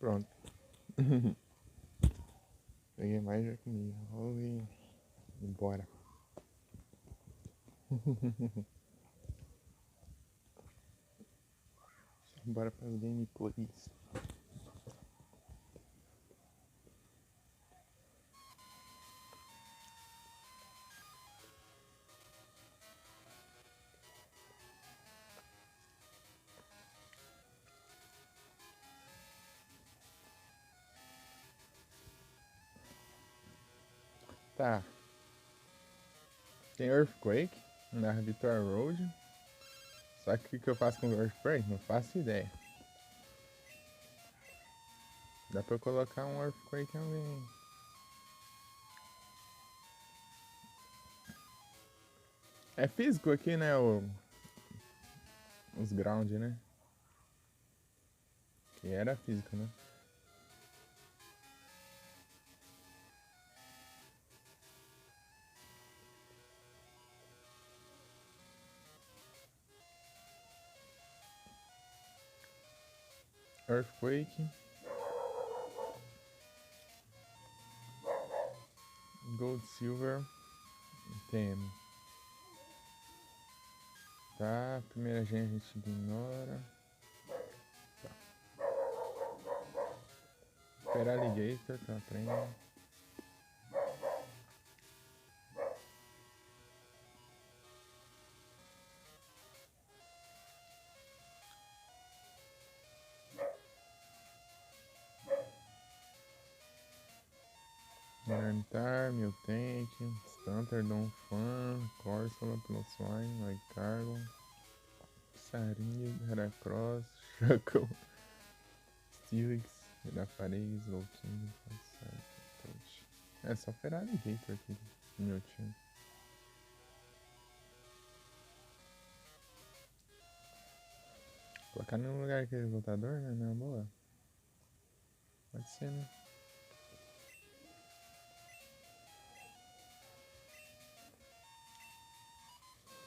Pronto. Peguei mais já comigo. E bora. Bora para as gameplays. Tá. Tem Earthquake na Victoria Road. Só que o que eu faço com o Earthquake? Não faço ideia. Dá pra eu colocar um Earthquake em alguém. É físico aqui, né? Os ground, né? Que era físico, né? Earthquake. Gold, Silver. Tem. Tá. Primeira gen a gente ignora. Tá. Peralligator, tá aprendendo. Inventar, Miltank, Stunter, Donphan, Corsola, Plosswine, Lycargo, Sarinha, Heracross, Shuckle, Steelix, Girafareis, Louquinho, Touch. É só Feraligator aqui no meu time. Colocar no lugar aquele lutador, né? Não, boa. Pode ser, né?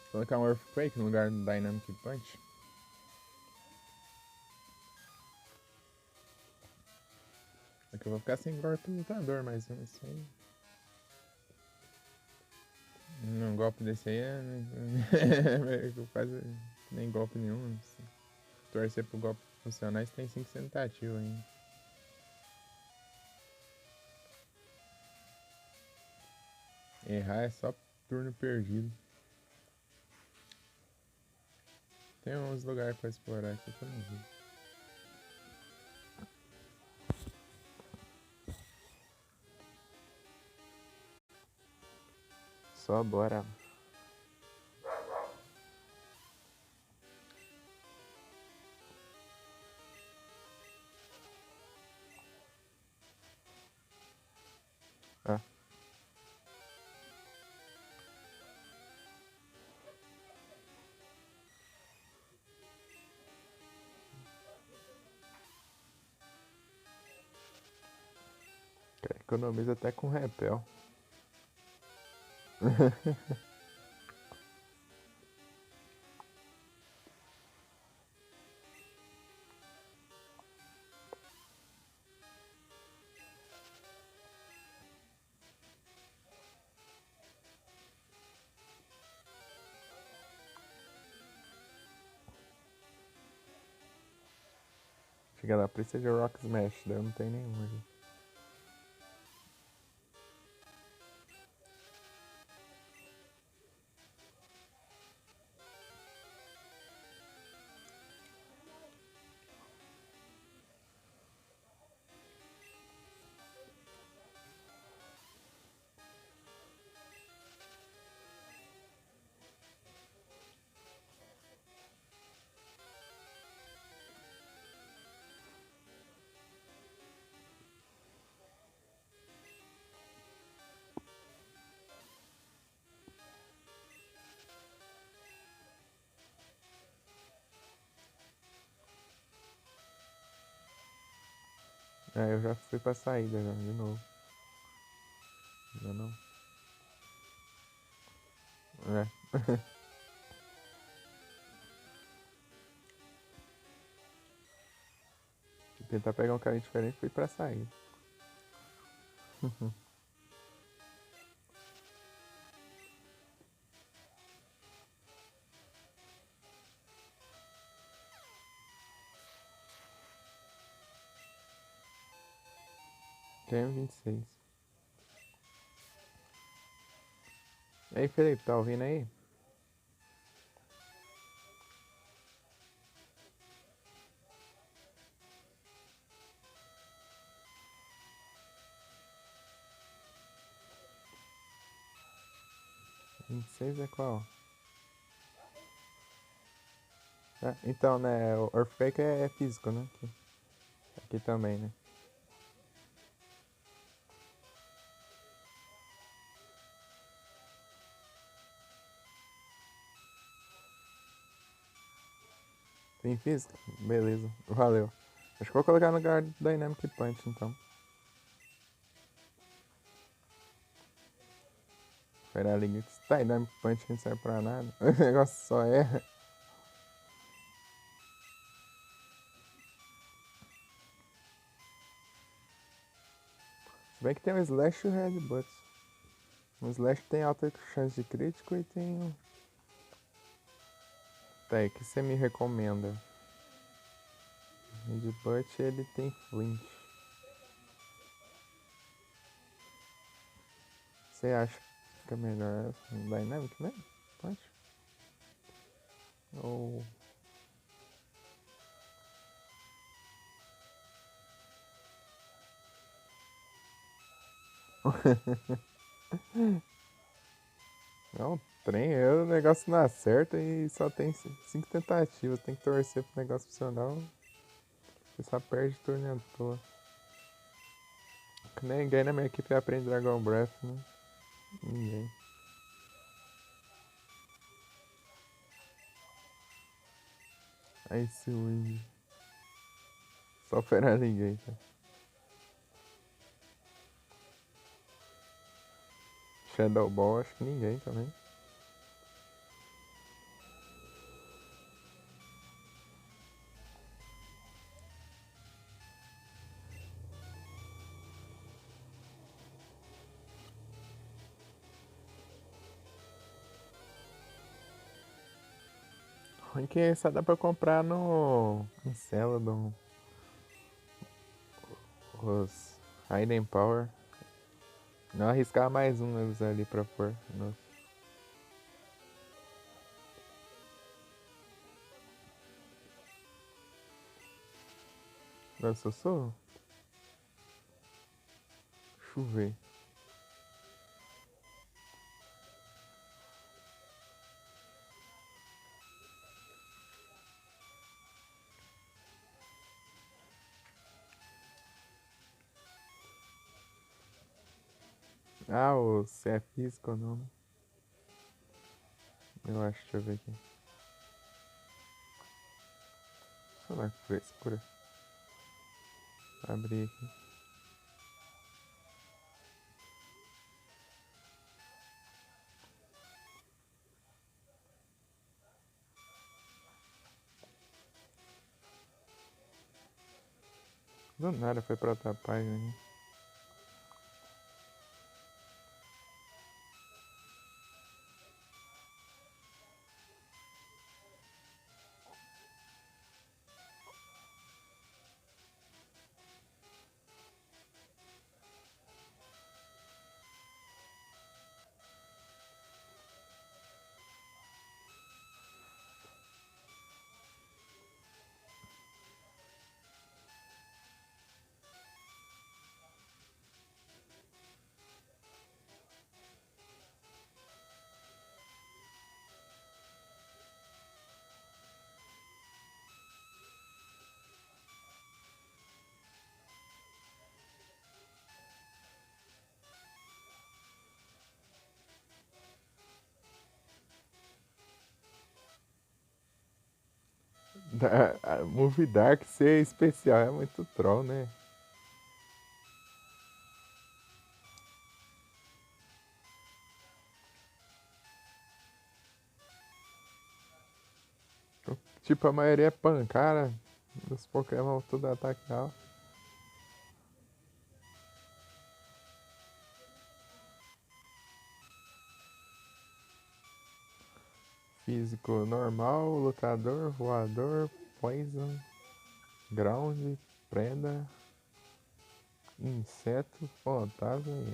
Colocar um Earthquake no lugar do Dynamic Punch. É que eu vou ficar sem golpe lutador, mas não sei. Um golpe desse aí é quase nem golpe nenhum. Assim. Torcer pro golpe funcionar, você tem 5 tentativas ainda. Errar é só turno perdido. Tem uns lugares pra explorar aqui que eu não vi. Só bora. Ah. Economiza até com repel. Chega lá, precisa de Rock Smash, daí eu não tenho nenhum aqui. É, eu já fui pra saída já, de novo. Já não. É. Tentar pegar um caminho diferente foi pra sair. Tenho 26. E aí, Felipe, tá ouvindo aí? Vinte e seis é qual? Ah, então, né, o Earthquake é físico, né? Aqui também, né? Tem física? Beleza, valeu. Acho que vou colocar no lugar do Dynamic Punch, então. Feraliguitos. Dynamic Punch não serve pra nada. O negócio só erra. Se bem que tem o Slash e o Headbutt. O Slash tem alta chance de crítico e tem o... Tá aí, o que você me recomenda? O Headbutt, ele tem flinch. Você acha que fica melhor o Dynamic mesmo? Punch? Ou... Não, trem, o negócio não acerta e só tem 5 tentativas. Tem que torcer pro negócio funcionar. Você só perde turno à toa. Que ninguém na minha equipe aprende Dragon Breath, né? Ninguém. Ice Wind. Só Fera ninguém, tá? Shadow Ball, acho que ninguém também. Ruim que só dá pra comprar no... em Celadon. Os Hidden Power. Não arriscar mais um eles ali pra pôr. Nossa. Nossa, eu sou... Deixa eu ver. Ah, o se é físico ou não, né? Eu acho, deixa eu ver aqui. Sei lá que frescura. Abrir aqui. Do nada foi pra outra página aqui. A Movie Dark ser especial é muito troll, né? Tipo, a maioria é pancara. Os Pokémon tudo ataque alto. Físico normal, lutador, voador, poison, ground, preda, inseto, fantasma e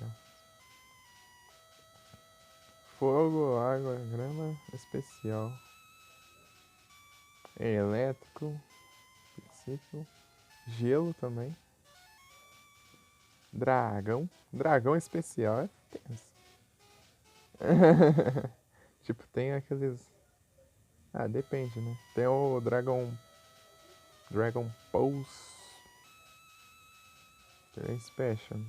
fogo, água, grama, especial. Elétrico, princípio, gelo também. Dragão. Dragão especial é tenso. Tipo, tem aqueles. Ah, depende, né? Tem o Dragon Pulse. Tem Special.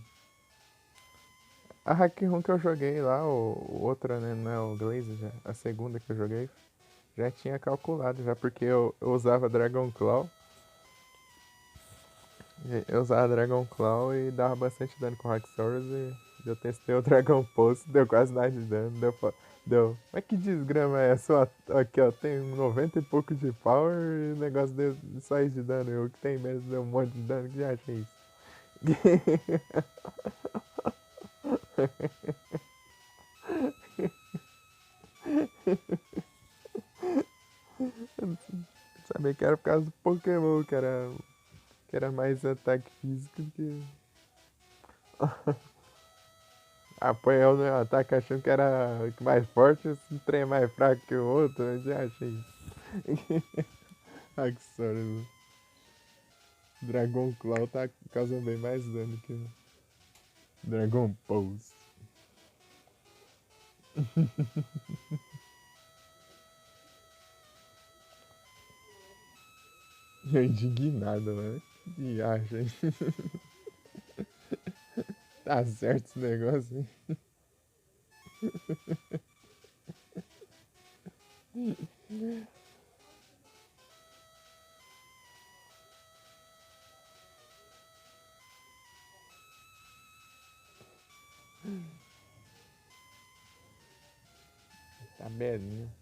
A Hack Room que eu joguei lá, o outra, né? Não é o Glaze, já, a segunda que eu joguei, já tinha calculado, já porque eu usava Dragon Claw. Eu usava Dragon Claw e dava bastante dano com Haxorus e eu testei o Dragon Pulse, deu quase nada de dano. Deu. Mas que desgrama é essa? Aqui ó, tem 90 e pouco de power e o negócio de sair de dano. Eu que tem menos deu um monte de dano, que já achei isso. Sabia que era por causa do Pokémon, que era mais ataque físico do que. Apanhou no ataque achando que era mais forte, esse trem é mais fraco que o outro, eu já achei isso. Axorus. Dragon Claw tá causando bem mais dano que o Dragon Pulse. Eu indignado, né? Que acha, hein? Tá certo esse negócio, hein? Tá belinho.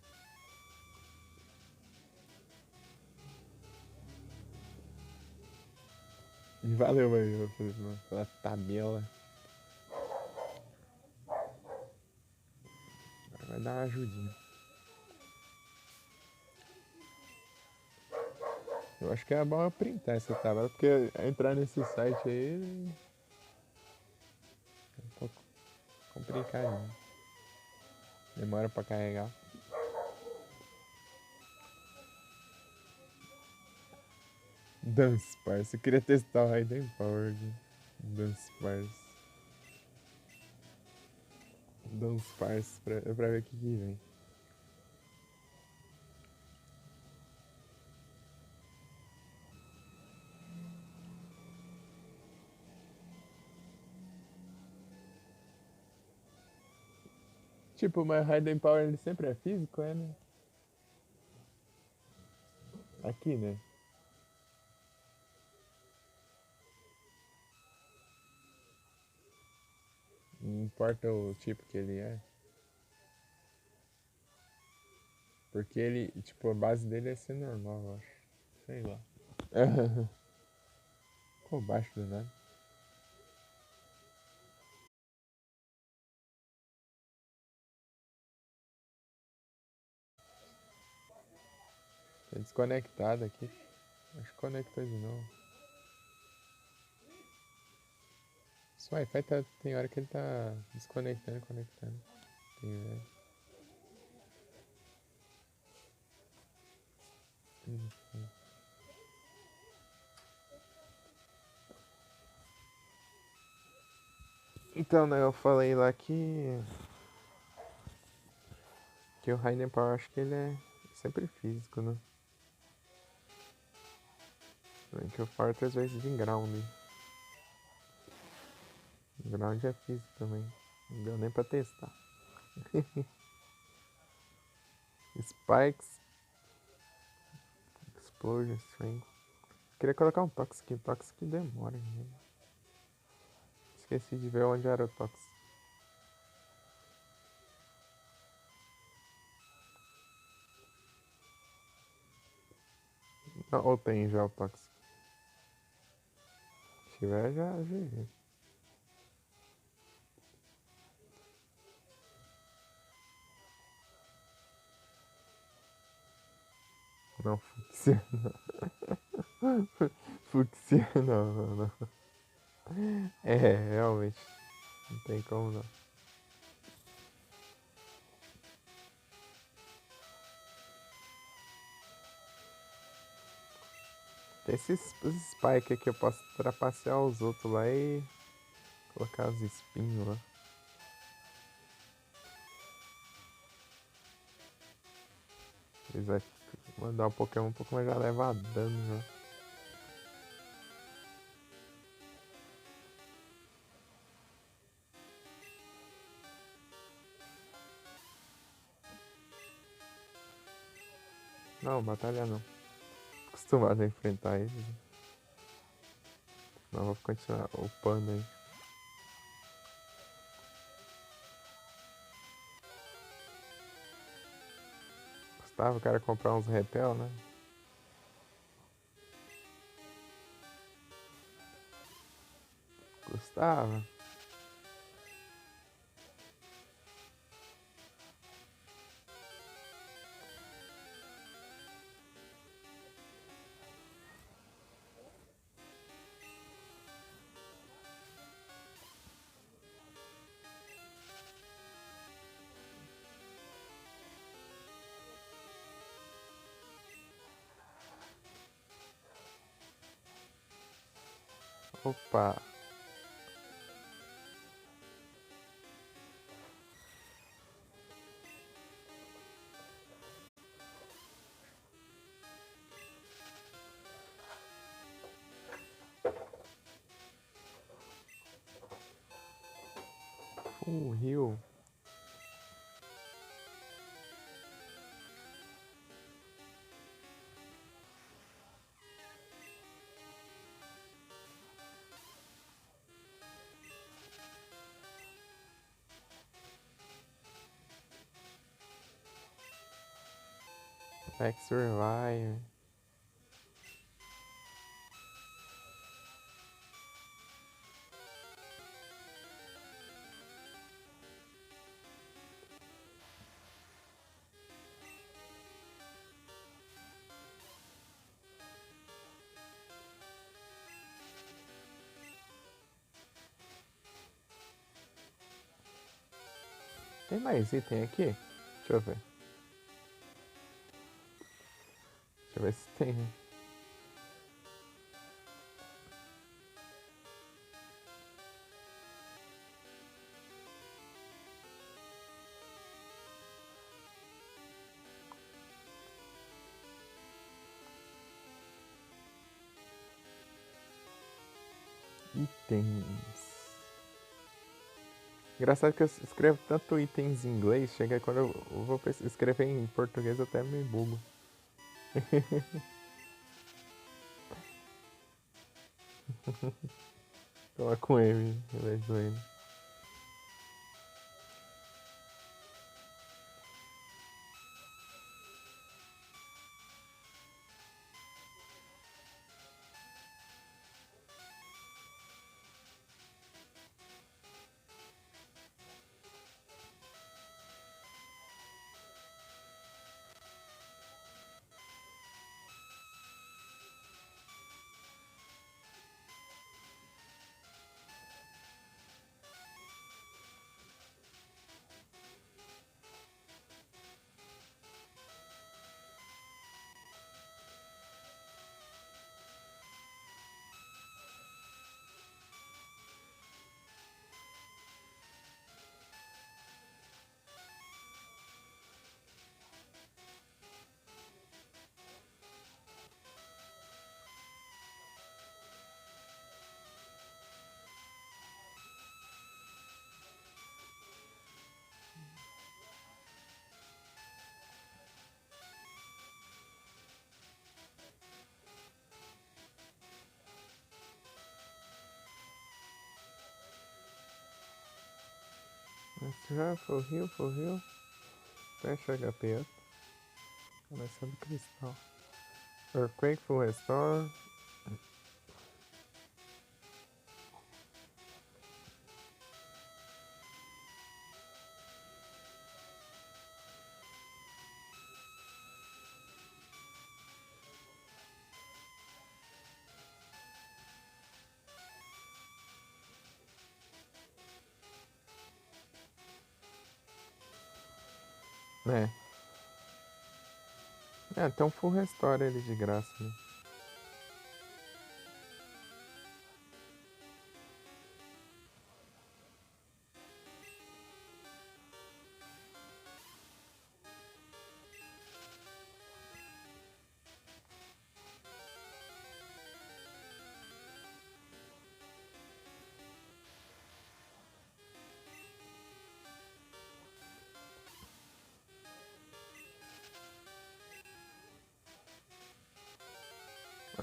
E valeu aí, Felipe, pela tabela. Vai dar uma ajudinha. Eu acho que é bom eu printar essa tabela, porque entrar nesse site aí é um pouco complicadinho. Demora pra carregar. Dance Parse. Eu queria testar o Raiden Power de Dance Parse. Dance Parse pra ver o que vem. Tipo, mas Raiden Power ele sempre é físico, é, né? Aqui, né? Não importa o tipo que ele é. Porque ele, tipo, a base dele é ser normal, eu acho. Sei lá. Ficou baixo do nada. Tá desconectado aqui. Acho que conectou de novo. Esse Wi-Fi tem hora que ele tá desconectando e conectando. Tem, né? Então, né, eu falei lá que o Raiden Power, acho que ele é sempre físico, né? Que o Forte às vezes em ground. Ground é físico também. Não deu nem pra testar. Spikes, Explosion, Strength. Queria colocar um Toxic. Toxic demora, né? Esqueci de ver onde era o Toxic. Não, ou tem já o tóxico. Se tiver, já GG. Não, fucsia não. Fucsia não. É, realmente. Não tem como não. Tem esses spike aqui, eu posso trapacear os outros lá e colocar os espinhos lá. Eles vai mandar um Pokémon um pouco mais já leva dano já. Não, batalha não. Acostumado a enfrentar eles. Não, vou continuar upando aí. Gustavo, eu quero comprar uns repel, né? Gustavo. Opa. Rio. Max Revive. Tem mais item aqui? Deixa eu ver. Deixa eu ver se tem. Itens. Engraçado que eu escrevo tanto itens em inglês, chega quando eu vou escrever em português eu até me bugo. Coloca com M em vez do N. Já forriu. Fecha HP up. Começando cristal. Earthquake, Full Restore. É. Tem um Full Restore ele de graça, né?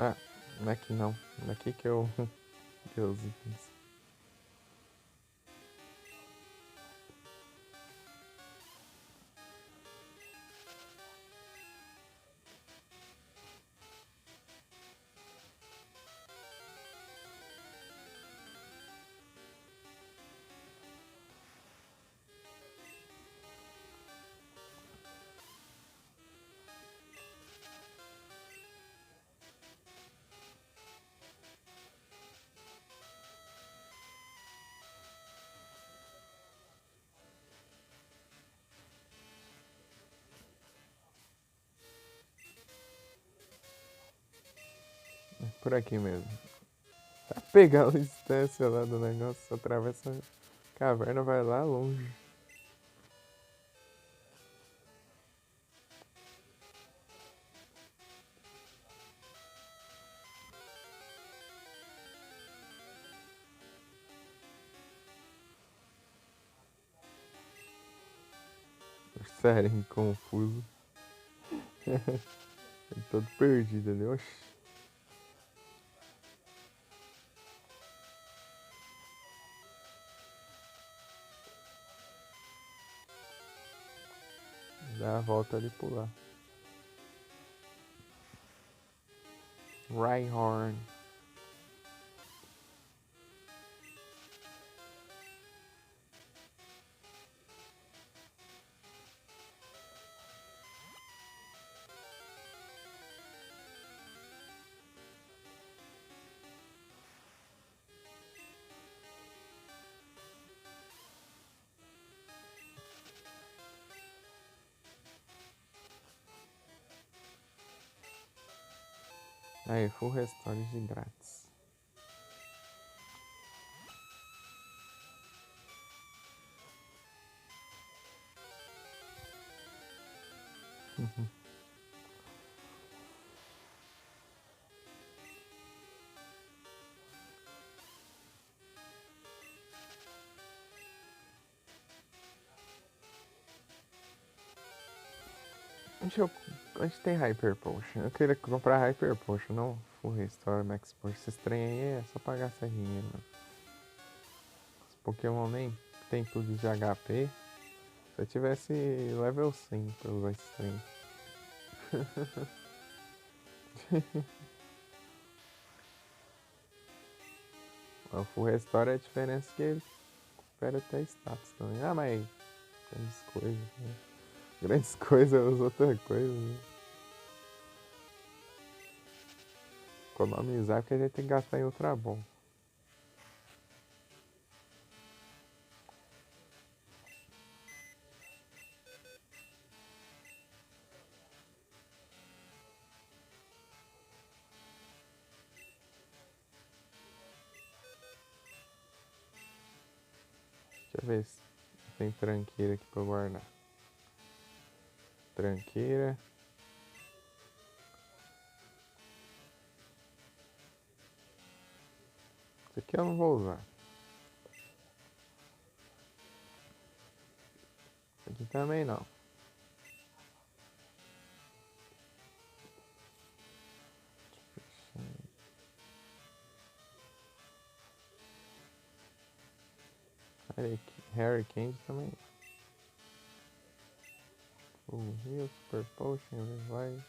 Ah, não é aqui não. Não é aqui que eu vi os itens. É por aqui mesmo. Pra pegar a distância lá do negócio, atravessa a caverna, vai lá longe. Sério, confuso. Todo perdido ali, oxi. Dá a volta ali e pular. Rhyhorn. Aí, full restore de grátis. Onde tem Hyper Potion? Eu queria comprar Hyper Potion, não Full Restore, Max Potion. Esse trem aí é só pra gastar dinheiro, mano. Os Pokémon nem tem tudo de HP. Se eu tivesse level 100 pra usar esse trem. O Full Restore é a diferença que ele recupera até status também. Ah, mas grandes coisas, né? Grandes coisas usa outra coisa, né? Economizar porque a gente tem que gastar em Ultra Bom. Deixa eu ver se tem tranqueira aqui pra guardar. Tranqueira. Isso aqui eu não vou usar. Isso aqui também não. Harry Candy também. Full Heal, Super Potion, Revive.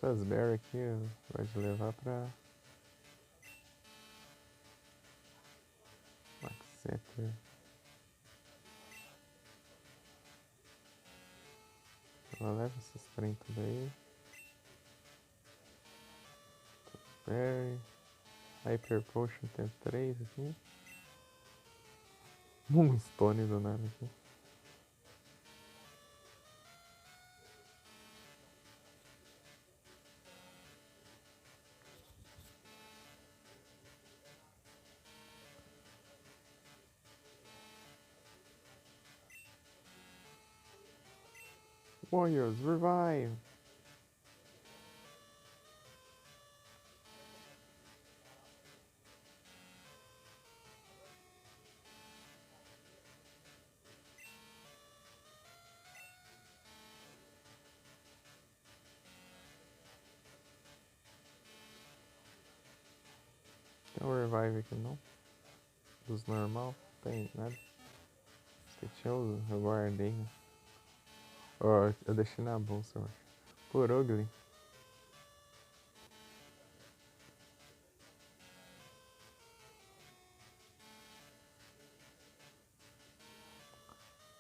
Essas berries aqui pode levar pra Maxeter. Ela leva esses trem tudo aí. Berry. Hyper Potion tem 3 aqui. Moonstone do nada aqui. Warriors, revive! Tem um revive aqui não? Dos normal? Tem nada. Se tinha eu guardei, né? Ó, eu deixei na bolsa, eu acho. Por ugly.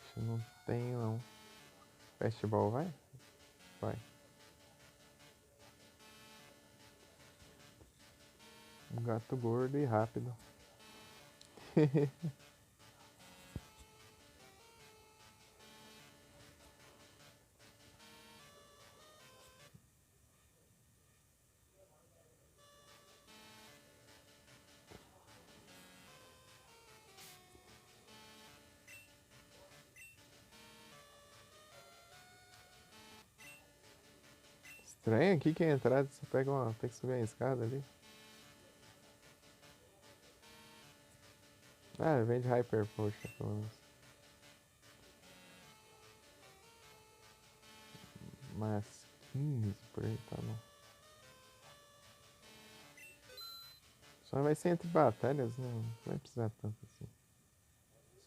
Acho que não tem não. Festival vai? Vai. Um gato gordo e rápido. Estranho aqui que a entrada você pega uma. Tem que subir a escada ali. Ah, vende Hyper Potion pelo menos. Mas 15 por aí, tá bom. Só vai ser entre batalhas, não vai precisar tanto assim.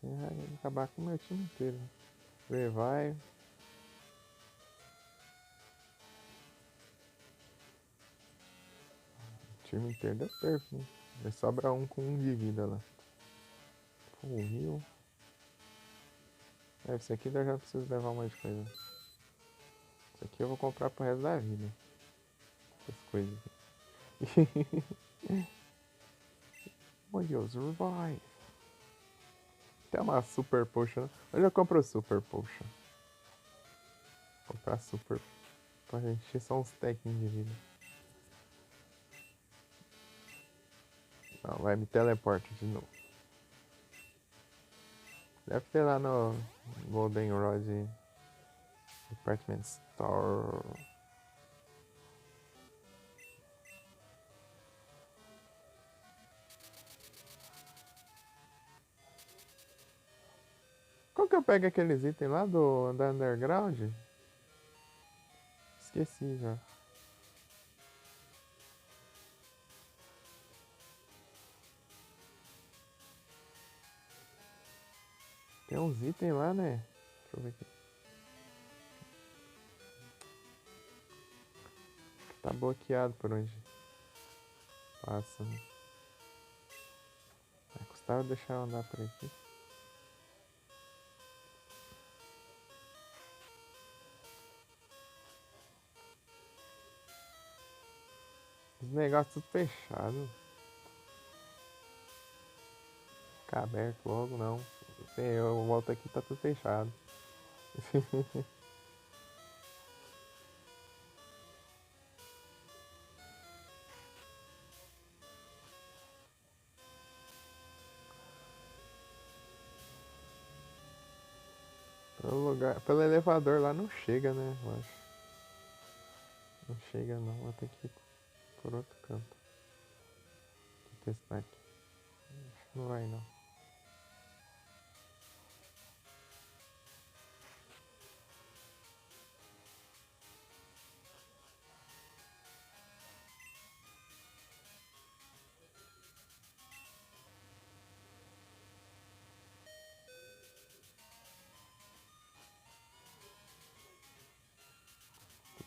Você vai acabar com o meu time inteiro. Revive. O time inteiro deu perco, né? Vai sobrar um com 1 de vida lá. Full heal. Esse aqui eu já preciso levar um monte de coisa. Isso aqui eu vou comprar pro resto da vida. Essas coisas aqui. Warriors, revive. Tem uma Super Potion. Eu já compro Super Potion. Vou comprar Super pra encher só uns stacking de vida. Não, vai me teleporta de novo. Deve ter lá no Golden Rod Department Store. Qual que eu pego aqueles itens lá da Underground? Esqueci já. Tem uns itens lá, né? Deixa eu ver aqui. Tá bloqueado por onde passa, né? Vai custar deixar eu andar por aqui. Os negócios tudo fechado. Ficar aberto logo, não. Eu volto aqui, tá tudo fechado. Pelo elevador lá não chega, né? Eu acho. Não chega não, vou ter que ir por outro canto. Vou testar aqui. Acho que não vai não.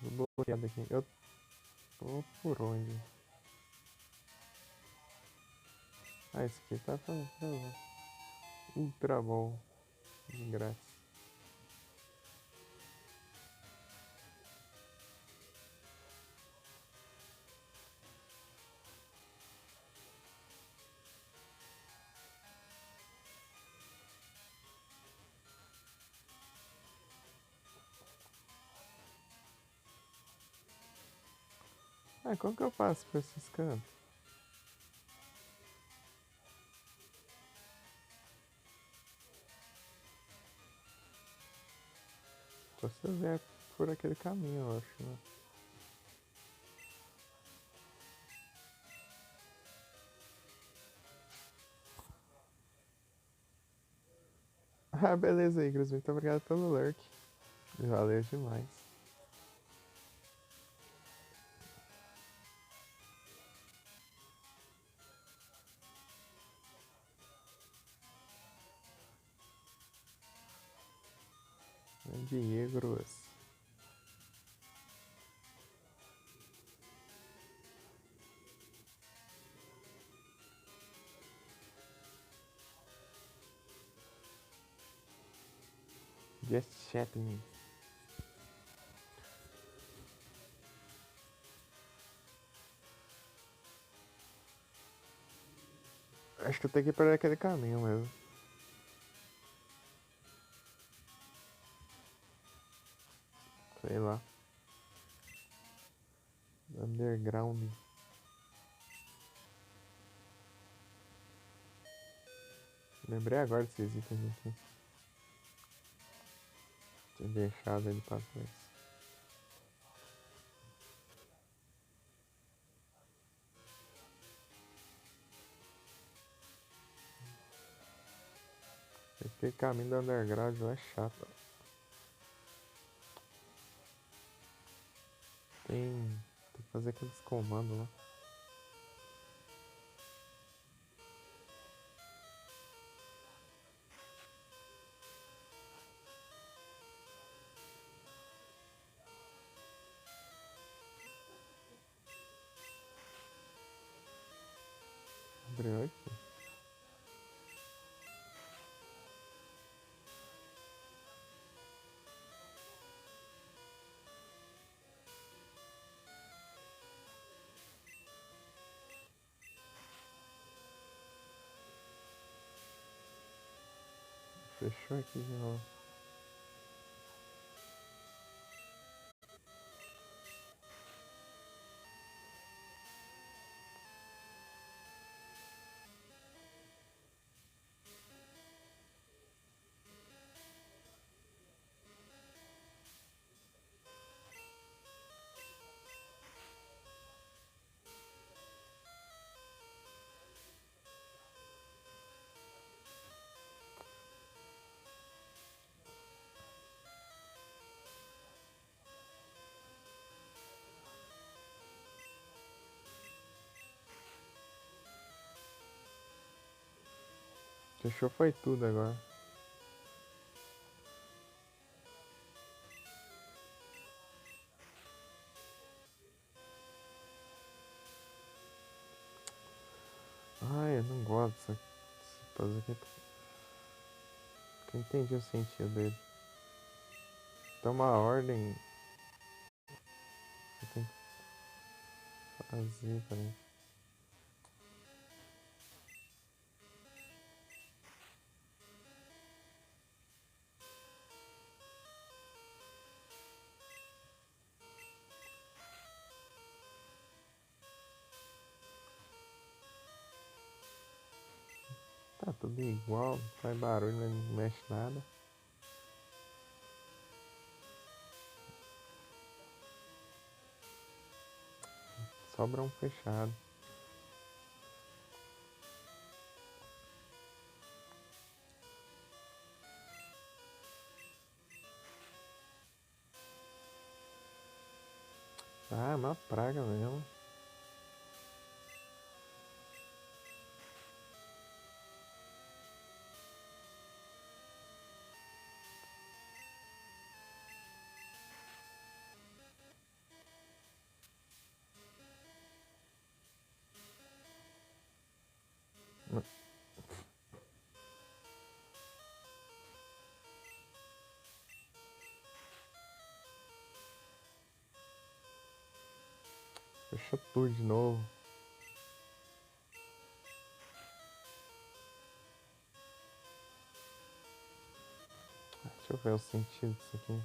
Tudo bloqueado aqui. Vou por onde? Ah, esse aqui tá falando. Ultra bom. De graça. Ah, como que eu passo por esses cantos? Só se eu vier por aquele caminho, eu acho, né? Ah, beleza aí, Cris. Muito obrigado pelo lurk. Valeu demais. Diego. Just chatting. Acho que eu tenho que ir por aquele caminho mesmo. Sei lá. Underground. Lembrei agora desses itens aqui. Tinha deixado ele pra trás. Aquele caminho do underground lá é chato. Tem que fazer aqueles comandos lá. Abriu aqui. Fechou aqui de novo. Fechou foi tudo agora. Ai, eu não gosto desse puzzle aqui. Eu entendi o sentido dele. Tem uma ordem. Você tem que fazer, peraí. Tá tudo igual, não faz barulho, não mexe nada. Sobra um fechado. Ah, é uma praga mesmo. Não. Fechou tudo de novo. Deixa eu ver o sentido disso aqui.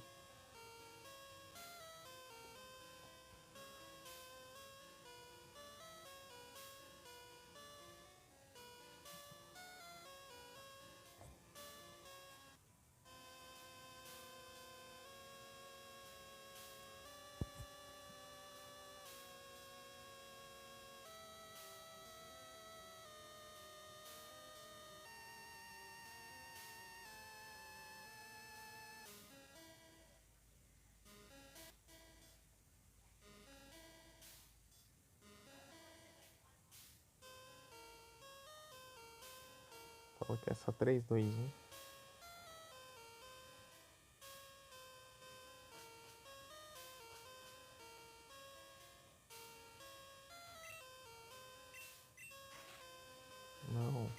Falou que é só 3, 2, 1. Não.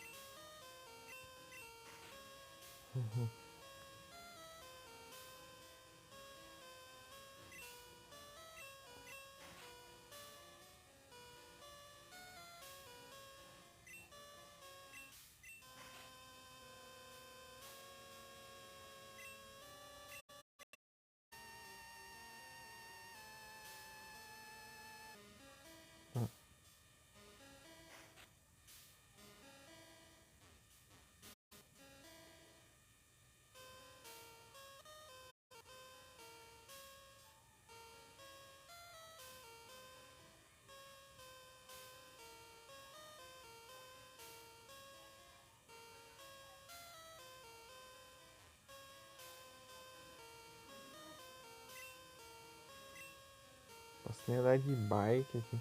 Posso nem andar de bike aqui.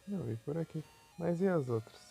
Eu vi por aqui. Mas e as outras?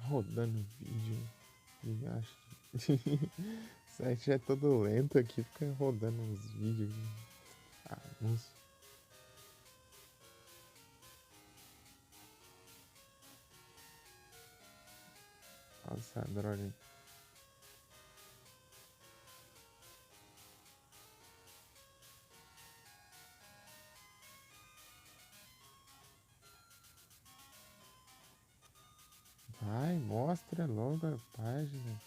Rodando vídeo. E acho que o site já é todo lento aqui, fica rodando uns vídeos. Anúncio. Olha essa droga aí. Vai, mostra logo a página.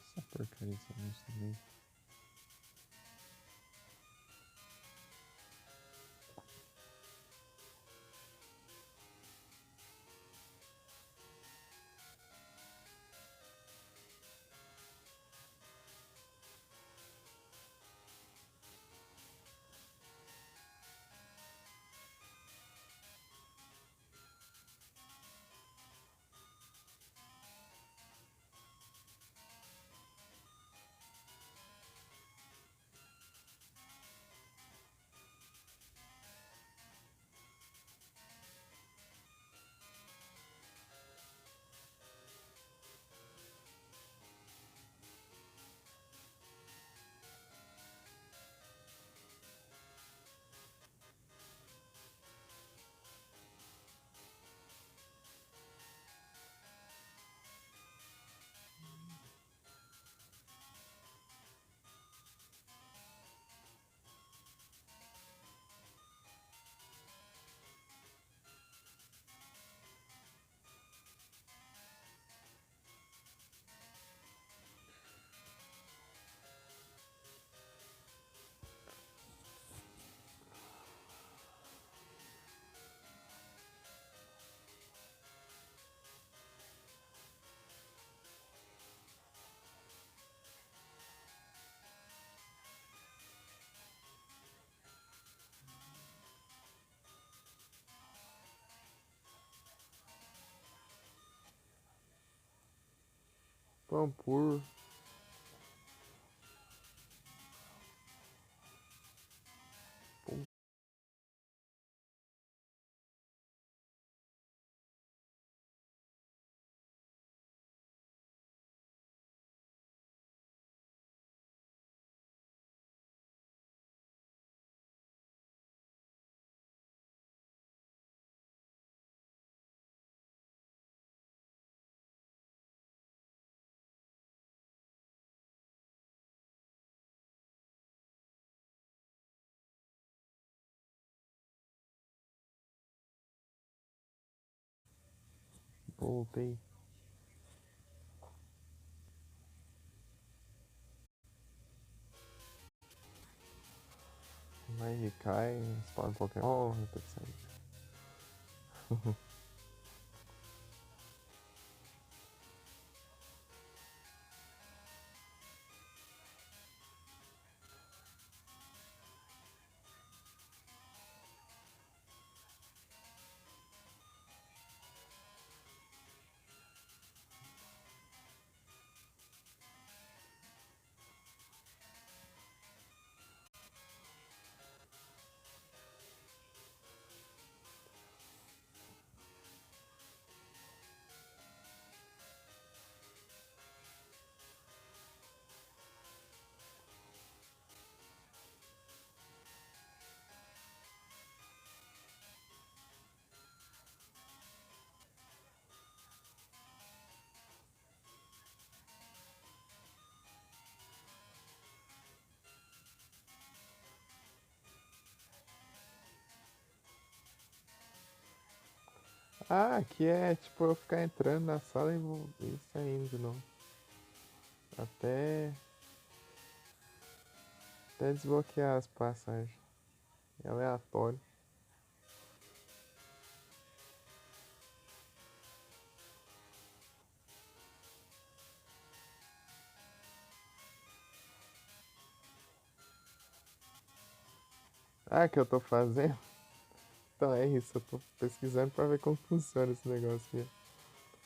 Essa porcaria, esse anúncio também. Pampur. Voltei. Aí cai, spawn Pokémon, eu tô saindo. Ah, aqui é tipo eu ficar entrando na sala e saindo de novo. Até, até desbloquear as passagens. É aleatório. Ah, que eu tô fazendo? Então é isso, eu tô pesquisando pra ver como funciona esse negócio aqui.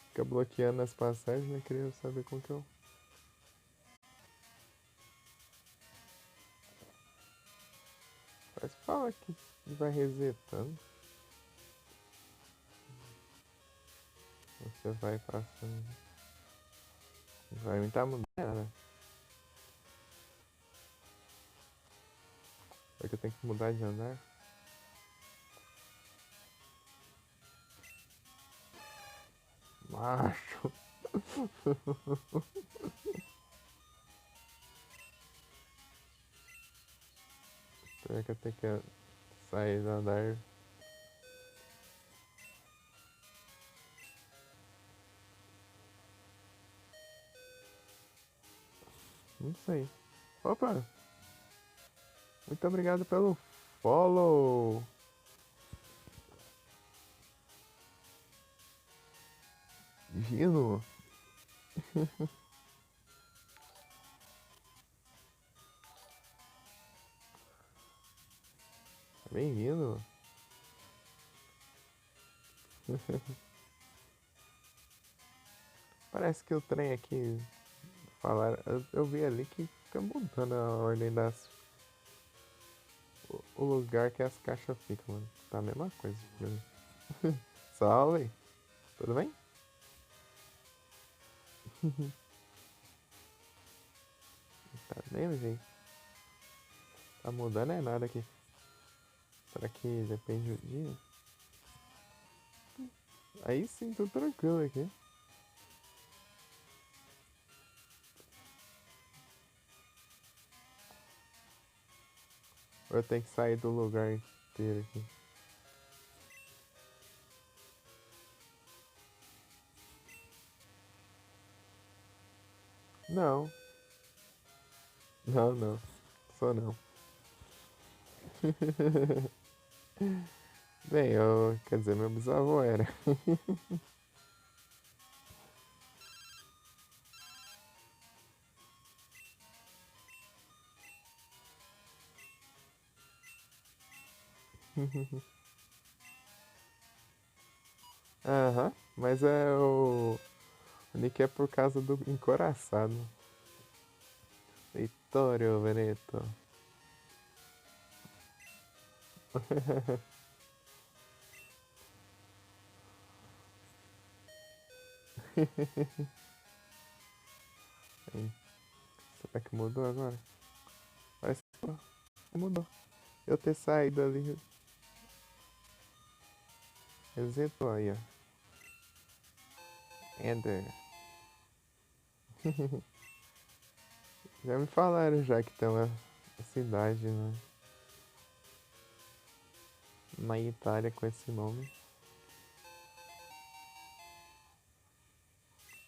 Fica bloqueando as passagens, né? Queria saber como que eu. Mas fala que vai resetando. Você vai passando. Vai me tá mudando, né? É que eu tenho que mudar de andar. Macho. Será que eu tenho que sair do andar? Não sei. Opa! Muito obrigado pelo follow! Gino! Bem-vindo! Parece que o trem aqui. Falar, eu vi ali que fica mudando a ordem das. O lugar que as caixas ficam, mano. Tá a mesma coisa pra mim. Salve! Tudo bem? Tá do mesmo jeito. Tá mudando é nada aqui. Será que depende do dia? Aí sim, tô tranquilo aqui. Ou eu tenho que sair do lugar inteiro aqui? Não, não. Sou não. Bem, eu. Quer dizer, meu bisavô era. Aham, mas é o. O nick é por causa do encoraçado. Vittorio Veneto. Será que mudou agora? Parece que mudou. Eu ter saído ali. Resetou aí, ó. Enter. Já me falaram já que tem uma cidade, né, na Itália com esse nome.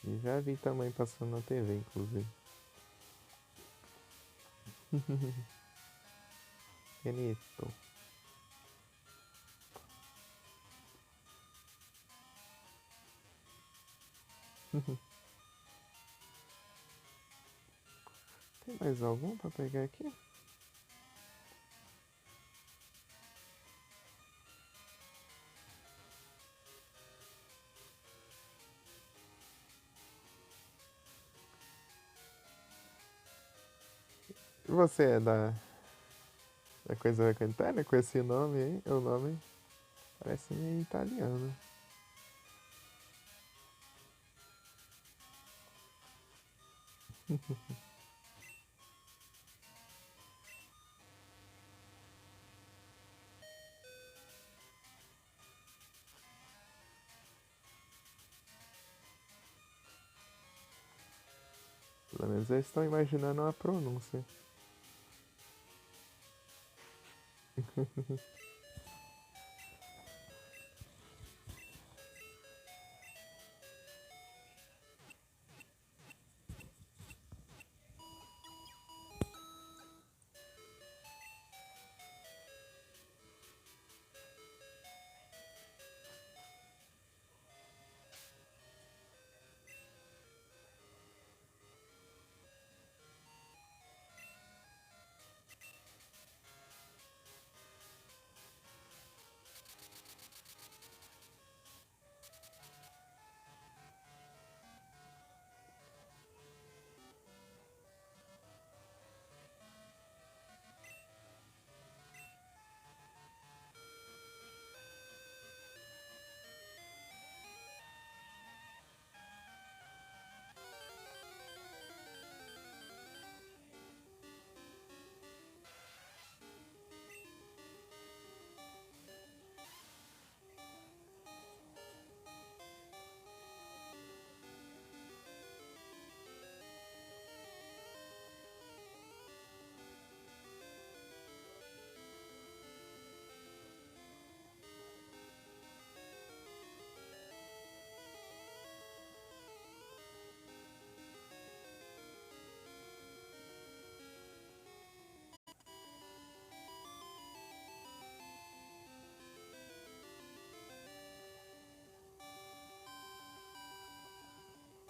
E já vi também passando na TV, inclusive. Benito. Tem mais algum pra pegar aqui? E você é da coisa cantária com esse nome aí? O nome parece meio italiano. Pelo menos eles estão imaginando uma pronúncia.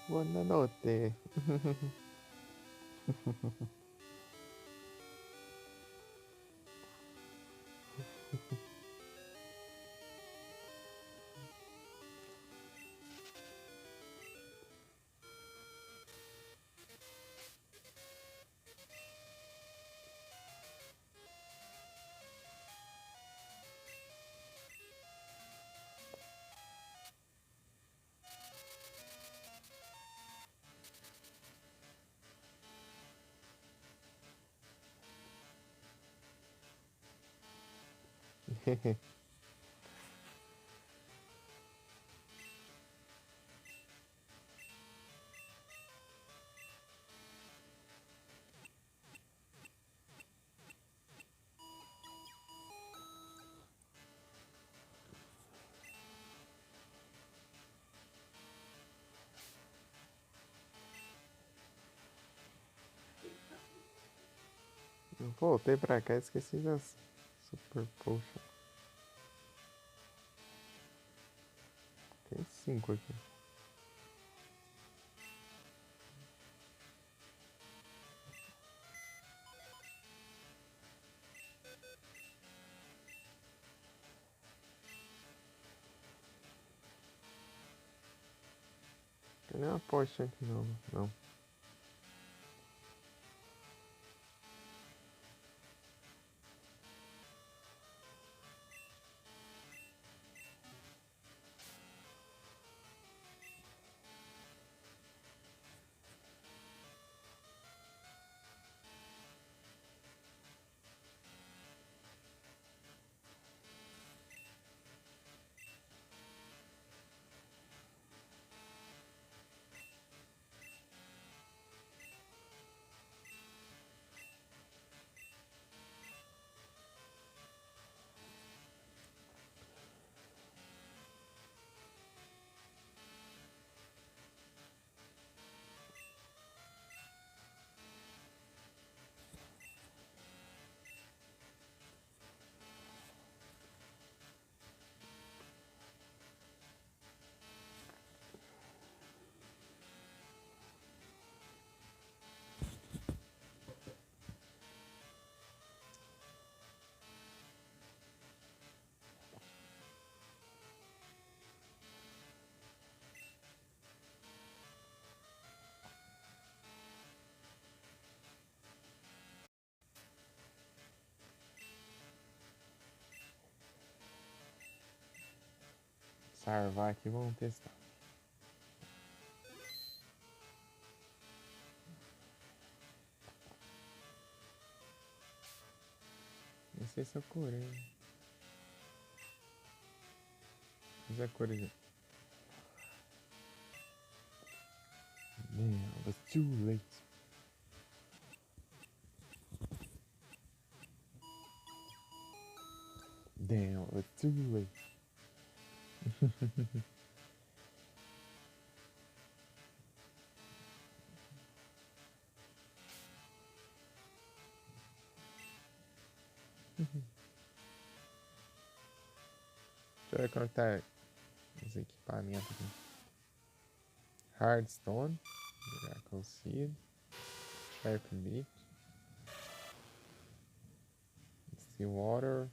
Buonanotte. Eu voltei pra cá e esqueci das Super Potion. Tem 5 aqui. Tem nenhuma poxa aqui não, não. Salvar aqui, vamos testar. Não sei se eu curei. Mas é curei. Man, it was too late. Damn, it was too late. Deixa eu ver como tá os equipamentos aqui. Hardstone, Miracle Seed, Sharp Beak, Steel Water,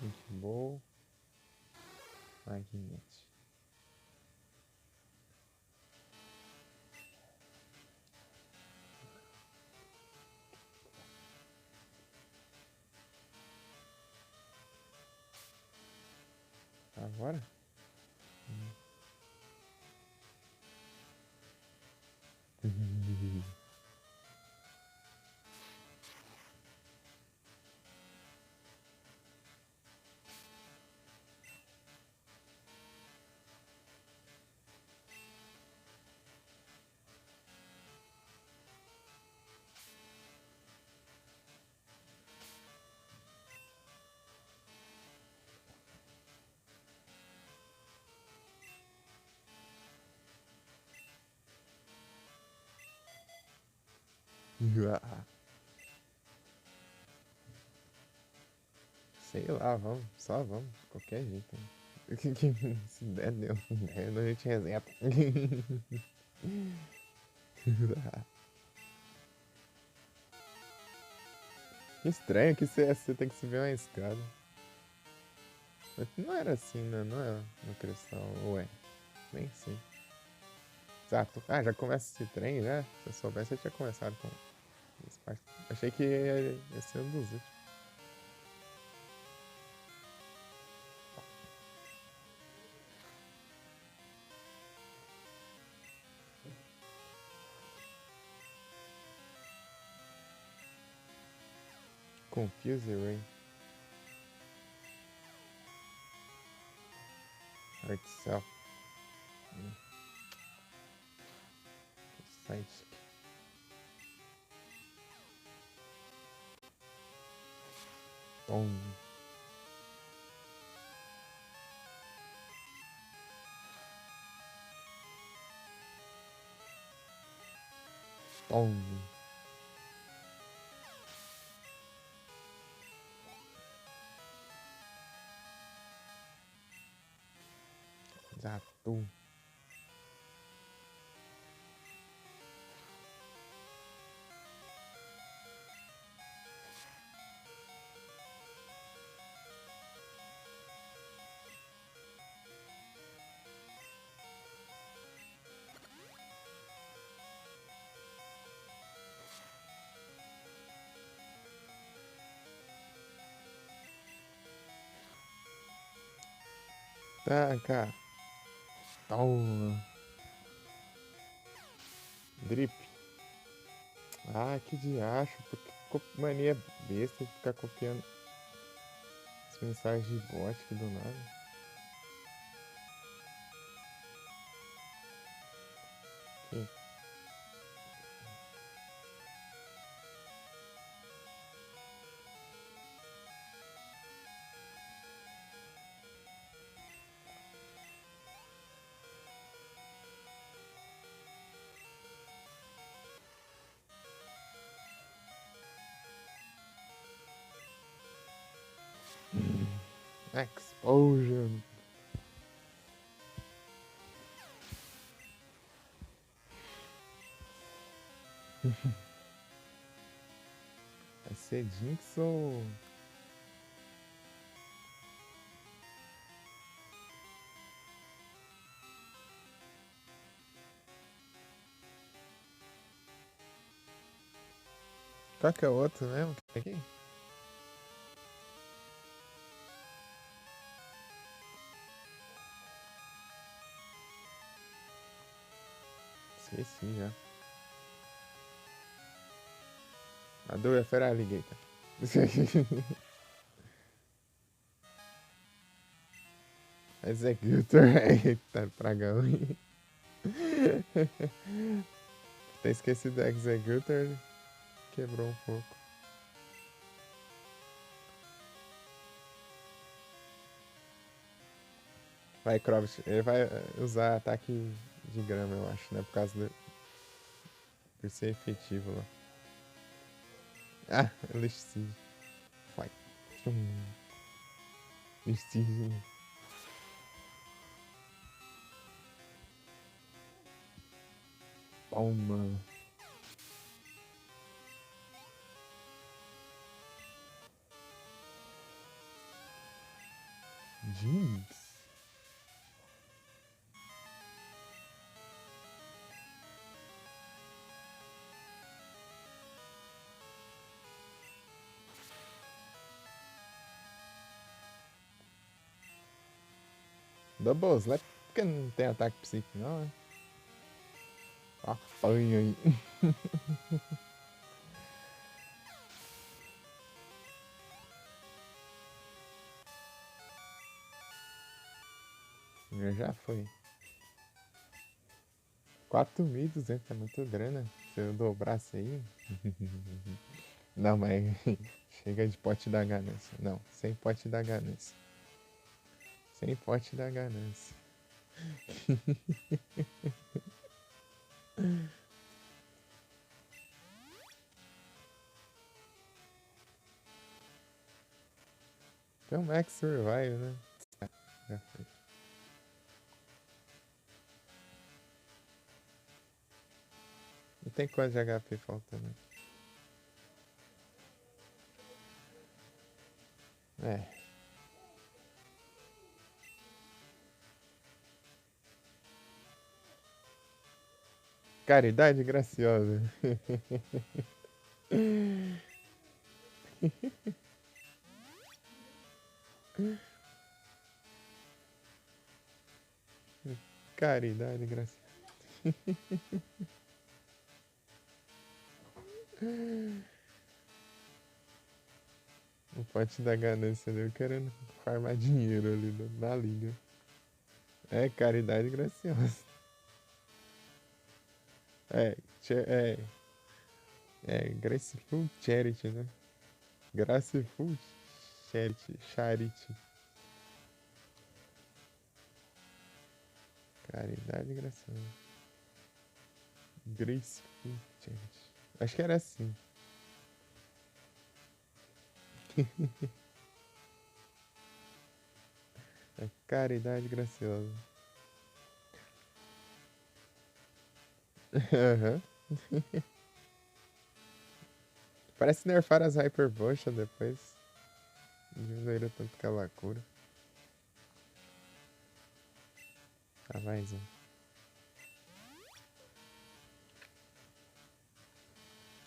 Ink Bowl, Magnet. Agora? Sei lá, vamos, só vamos, de qualquer jeito. Se der, deu. Se der, a gente reseta. Que estranho que você tem que subir uma escada. Mas não era assim, né? Não era no cristal. Ué, nem sei. Exato. Ah, já começa esse trem já? Se eu soubesse, eu tinha começado com essa parte. Achei que ia ser um dos últimos. Confuse Ray. Art Self. Site. Bom. Bom. Exato. Taca. Toma. Drip. Ah, que diacho. Mania besta de ficar copiando as mensagens de bot aqui do nada. Aqui. Explosion. Vai ser Jinx ou... Qual que é o outro mesmo? Aqui? Esqueci já. A do é Feraligator. Executor. Eita, pragão. Tem esquecido do Executor. Quebrou um pouco. Vai, Croft. Ele vai usar ataque de grama, eu acho, né? Por causa por ser efetivo lá. Ah, Elixir. Vai. Elixir. Toma. Jinx. Double Slap, porque não tem ataque psíquico não, né? Apanha aí. Já foi. 4.200 é muito grana. Se eu dobrasse aí. Não, mas chega de pote da ganância. Não, sem pote da ganância. Sem pote da ganância. Tem um Max Survive, né? Já foi. Não tem quanto de HP faltando. É. Caridade graciosa. Caridade graciosa. O pote da ganância dele querendo farmar dinheiro ali na liga. É caridade graciosa. É, Graceful Charity, né? Graceful Charity. Caridade graciosa. Graceful Charity. Acho que era assim. É caridade graciosa. Aham. Parece nerfar as Hyper Potion depois. Diminuíram tanto que ela cura. Tá, mais um.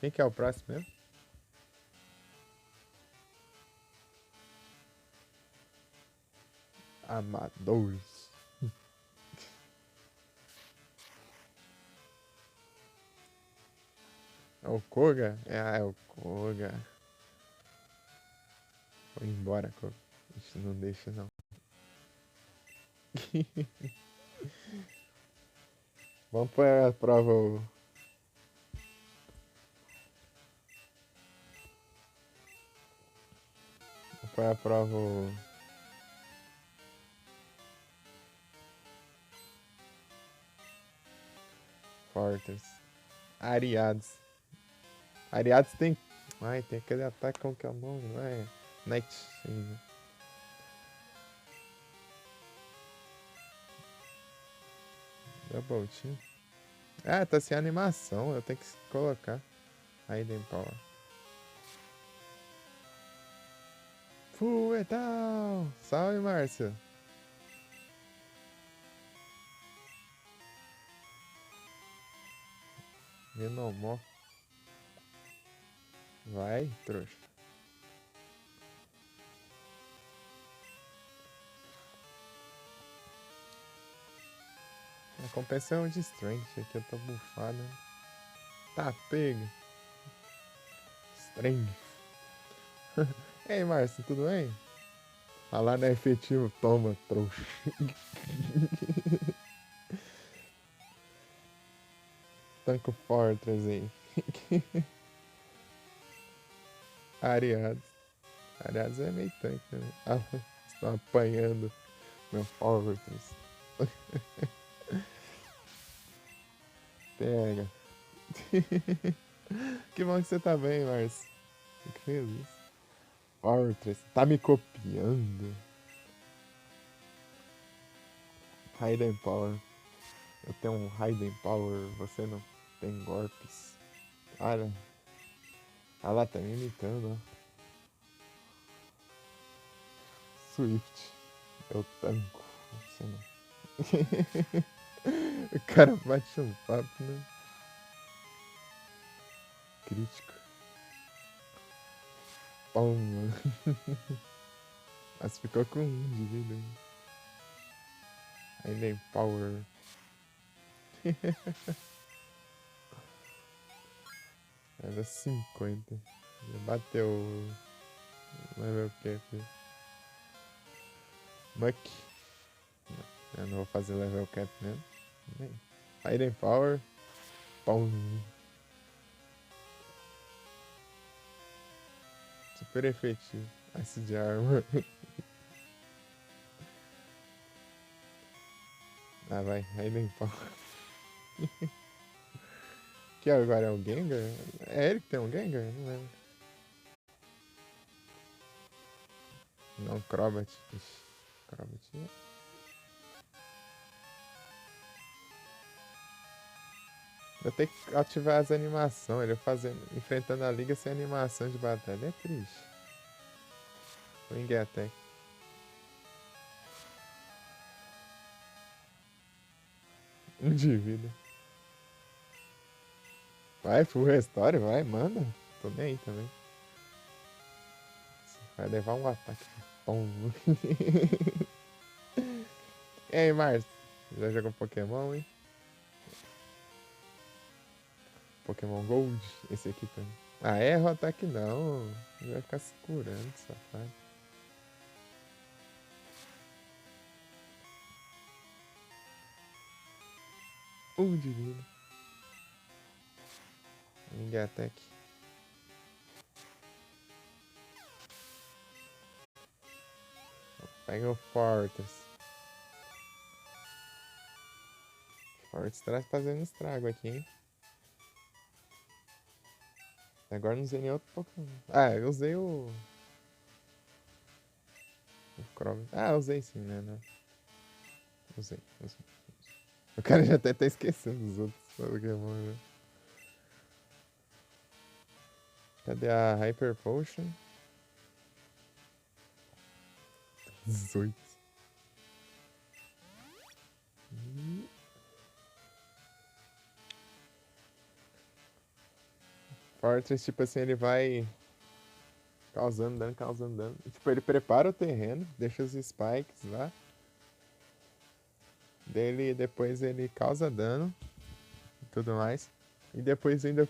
Quem que é o próximo mesmo? Amadores. É o Koga? É o Koga. Vou embora, Koga. Isso não deixa, não. Vamos pôr a prova o... Vamos pôr a prova o... Fortress. Ariados. Ariados tem... Ai, tem aquele ataque, como que é o nome? Não é? Nightshade. Double Team. Ah, tá sem animação. Eu tenho que colocar. Raiden Power. Fuetal! Salve, Márcio. Venomó. Vai, trouxa. A compensação de Strength. Aqui eu tô bufado. Tá, pega. Strength. Ei, Márcio, tudo bem? Falar não é efetivo. Toma, trouxa. Tanco Fortress aí. Ariados. Ariados é meio tanque também. Ah, estão apanhando meu Fortress. Pega. Que bom que você tá bem, Márcio. Fico feliz. Fortress. Tá me copiando. Raiden Power. Eu tenho um Raiden Power. Você não tem golpes. Olha. Ah lá, tá me imitando, ó. Swift. Eu tanco. Você não. O cara bate um papo, né? Crítico. Toma. Mas ficou com 1 de vida. Raiden Power. Era 50. Já bateu. Level cap. Muck. Eu não vou fazer level cap mesmo. Raiden Power. Pum. Super efetivo. Ice de arma. Ah, vai. Raiden Power. Que agora é o Gengar? É ele que tem um Gengar? Não lembro. Não, Crobat. Ixi, Crobat. Eu tenho que ativar as animações. Ele fazendo, enfrentando a liga sem animação de batalha. É triste. Wing Attack. Um de vida. Vai, full restore, vai, manda. Tô nem aí também. Vai levar um ataque. Tom. E aí, Márcio? Já jogou Pokémon, hein? Pokémon Gold? Esse aqui também. Ah, erra o ataque não. Ele vai ficar se curando, safado. De vida. Wing Attack. Pega o Fortress. Fortress tá fazendo estrago aqui, hein? Agora não usei nem outro Pokémon. Ah, eu usei o Crobat. Ah, usei sim, né? Não. Usei. O cara já até tá esquecendo dos outros Pokémon, né? Cadê a Hyper Potion? 18. Fortress, tipo assim, ele vai causando dano. Tipo, ele prepara o terreno, deixa os spikes lá. Depois ele causa dano e tudo mais. E depois ainda,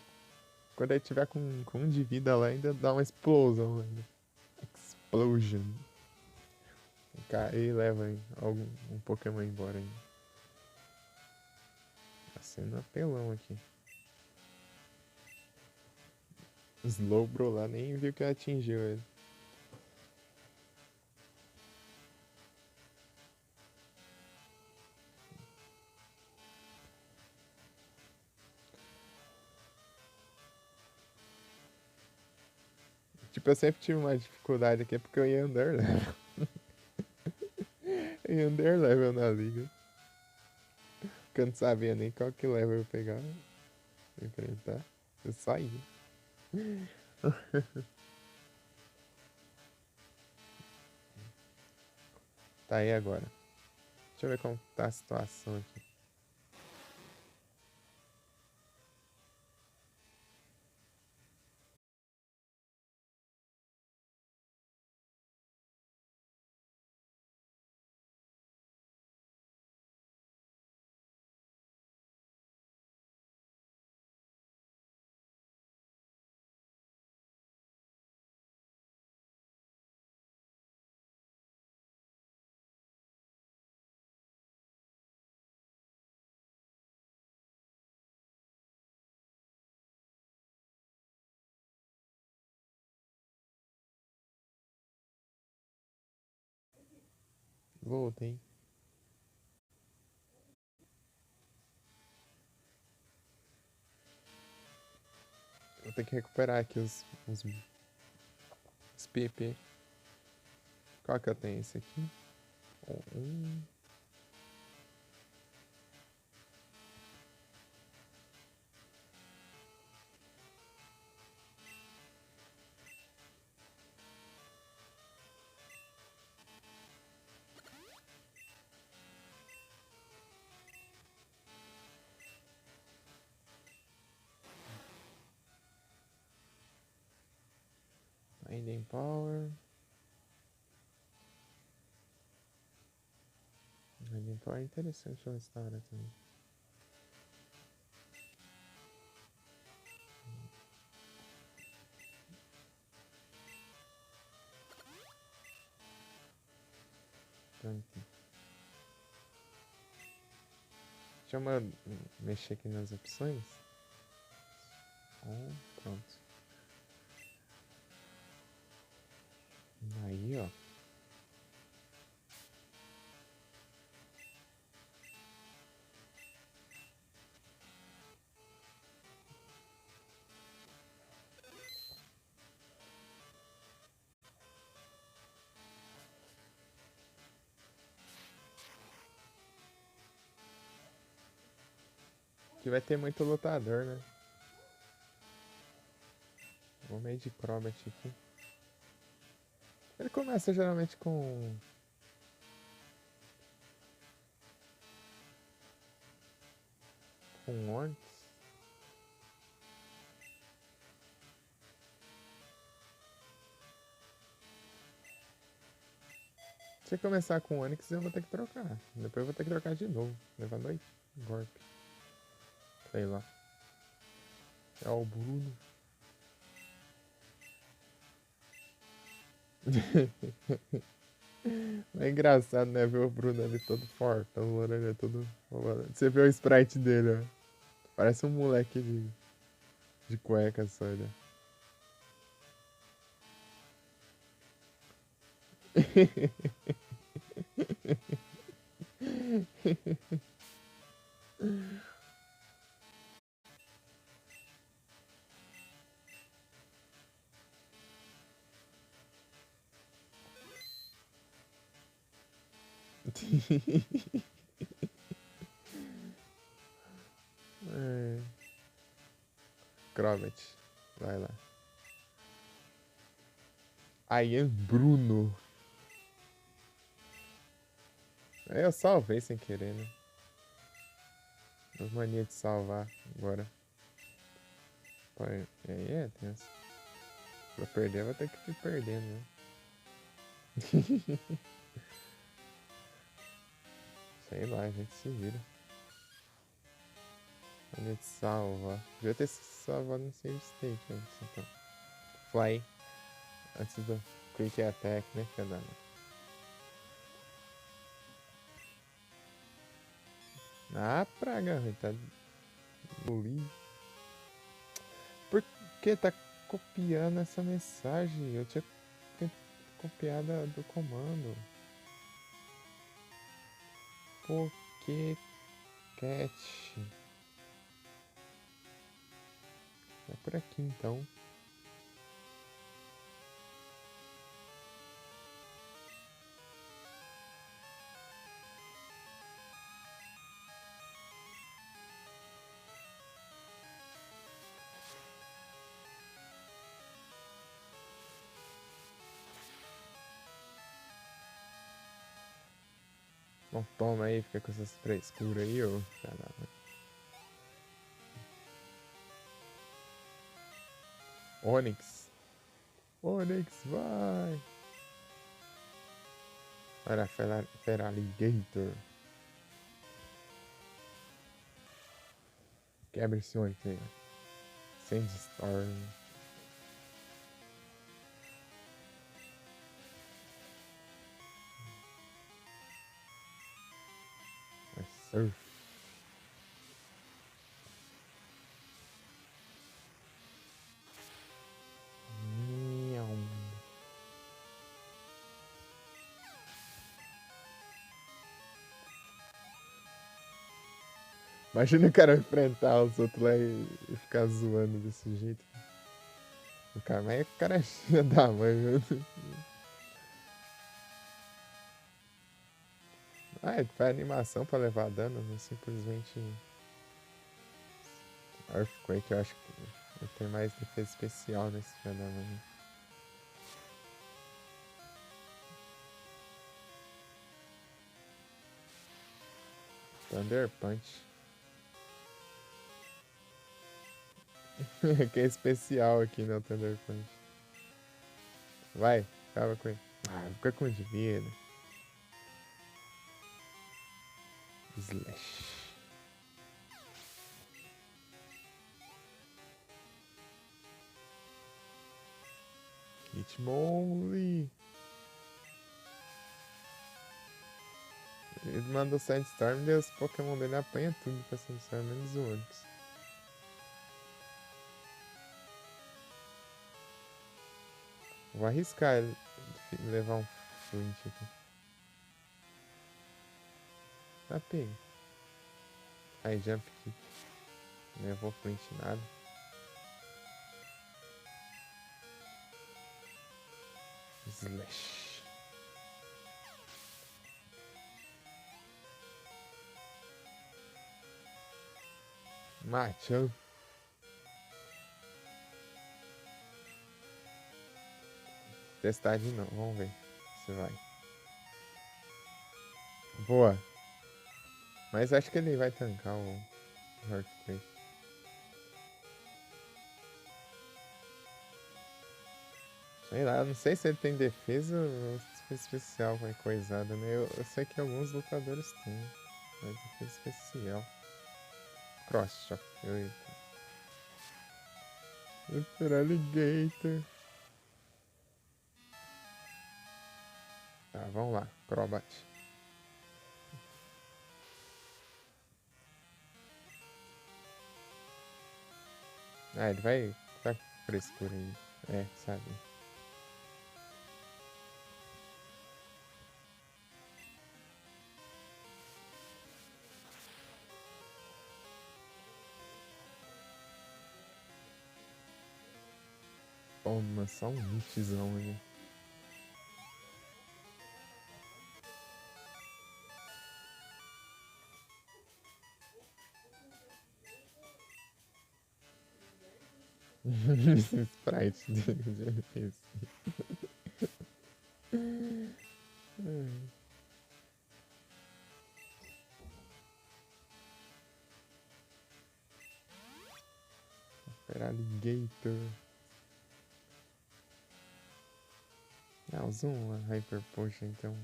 quando ele tiver com 1 de vida lá, ainda dá uma explosão ainda. Explosion. E leva um Pokémon embora ainda. Tá sendo apelão aqui. Slowbro lá nem viu que atingiu ele. Tipo, eu sempre tive uma dificuldade aqui porque eu ia under level. Eu ia under level na liga. Porque eu não sabia nem qual que level eu pegar pra enfrentar. Eu saí. Tá aí agora. Deixa eu ver como tá a situação aqui. Voltei. Vou ter que recuperar aqui os PP. Qual que eu tenho? Esse aqui? Um. Binding Power. Binding Power é interessante nessa hora também. Pronto. Deixa eu mexer aqui nas opções. Pronto. Aí, ó. Aqui vai ter muito lutador, né? Vou meio de Crobat aqui. Ele começa geralmente com Onix. Se começar com Onix, eu vou ter que trocar. Depois eu vou ter que trocar de novo. Levar 2 golpes. Sei lá. É o Bruno. É engraçado, né? Ver o Bruno ali todo fortão, o orelha todo. Você vê o sprite dele, ó. Parece um moleque de cueca só, né? É. Crobat, vai lá. I am Bruno. Eu salvei sem querer, né? As mania de salvar agora. E aí é tenso. Pra perder, vai ter que ir perdendo, né? Sei lá, a gente se vira. A gente salva. Devia ter salvado no save state antes, então. Fly. Antes do quick attack, né, filha da mãe? Ah, praga, velho. Tá. Li. Por que tá copiando essa mensagem? Eu tinha copiado do comando. Poké Cat. É por aqui então. Bom, toma aí, fica com essas frescuras aí, ô. Caramba. Onix. Onix, vai! Olha, Feraligator. Quebra esse Onix aí, ó. Sandstorm. Surf. Miau. Imagina o cara enfrentar os outros lá e ficar zoando desse jeito. O cara, mas o cara é filha da mãe, meu Deus. Ah, ele faz animação pra levar dano, não simplesmente. Earthquake, eu acho que ele tem mais defesa especial nesse filho da mãe. Thunder Punch. Que é especial aqui, né? O Thunder Punch. Vai, acaba com ele. Ah, fica com de vida. Slash. Hitmonlee. Ele mandou Sandstorm e os Pokémon dele apanha tudo com a Sandstorm, menos o Onix. Vou arriscar ele levar um flint aqui. Tá pega. Aí, jump kick. Não levou flint nada. Slash. Machamp. Testar de novo, vamos ver se vai. Boa. Mas acho que ele vai tancar o Earthquake. Sei lá, eu não sei se ele tem defesa ou especial com a coisada, né? Eu sei que alguns lutadores têm. Mas defesa especial. Cross Shock. Super Alligator. Tá, vamos lá. Crobat. Ah, ele vai frescura aí. É, sabe? Toma, só um hitzão aí. Esse sprite de difícil. Alligator. Ah, usa uma Hyper Potion então.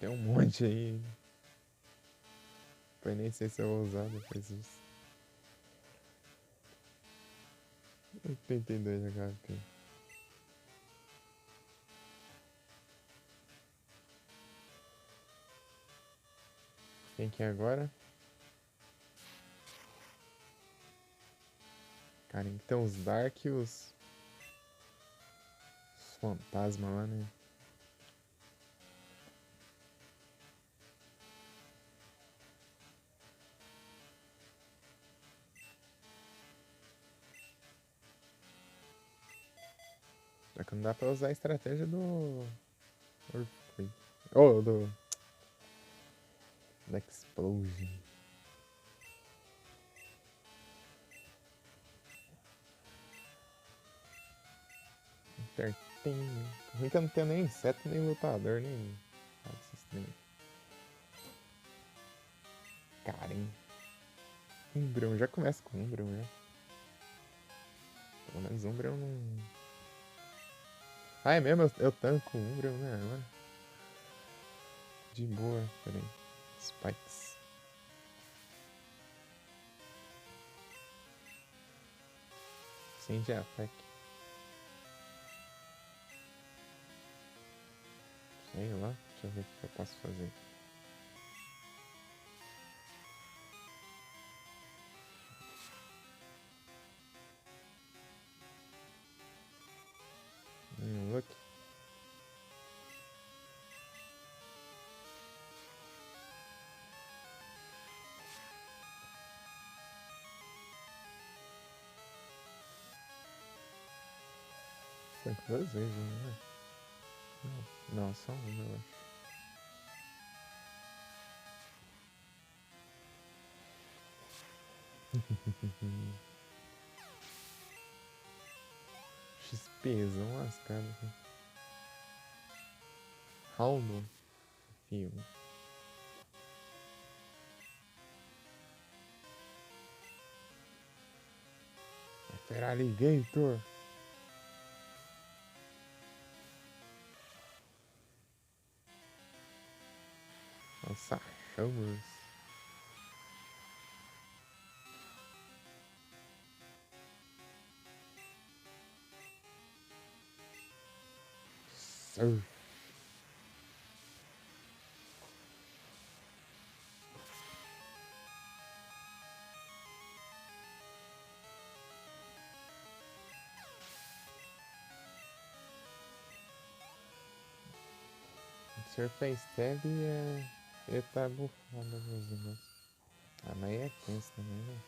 Tem um monte aí. Eu nem sei se eu vou usar depois disso. 82 HP. Quem que é agora? Cara, então os Dark e os fantasmas lá, né? Só que não dá pra usar a estratégia do Earthquake. Oh, da Explosion. Certinho. Ruim que eu não tenho nem inseto, nem lutador, nem nada desses trem. Karen. Umbreon, já começa com Umbreon, já. Pelo menos Umbreon não... Ah, é mesmo? Eu tanco Umbreon, né? Agora. De boa, peraí. Spikes. Sem jetpack. Sei lá, deixa eu ver o que eu posso fazer. Look. Foi 2 vezes, né? Não, só uma, eu acho. XPzão lascado aqui. Rauno. Fio. Feraligator. Nossa, chamas. Surf. Surface Stab é... Ele tá bufando alguns negócios. Ah, mas é tenso também, né?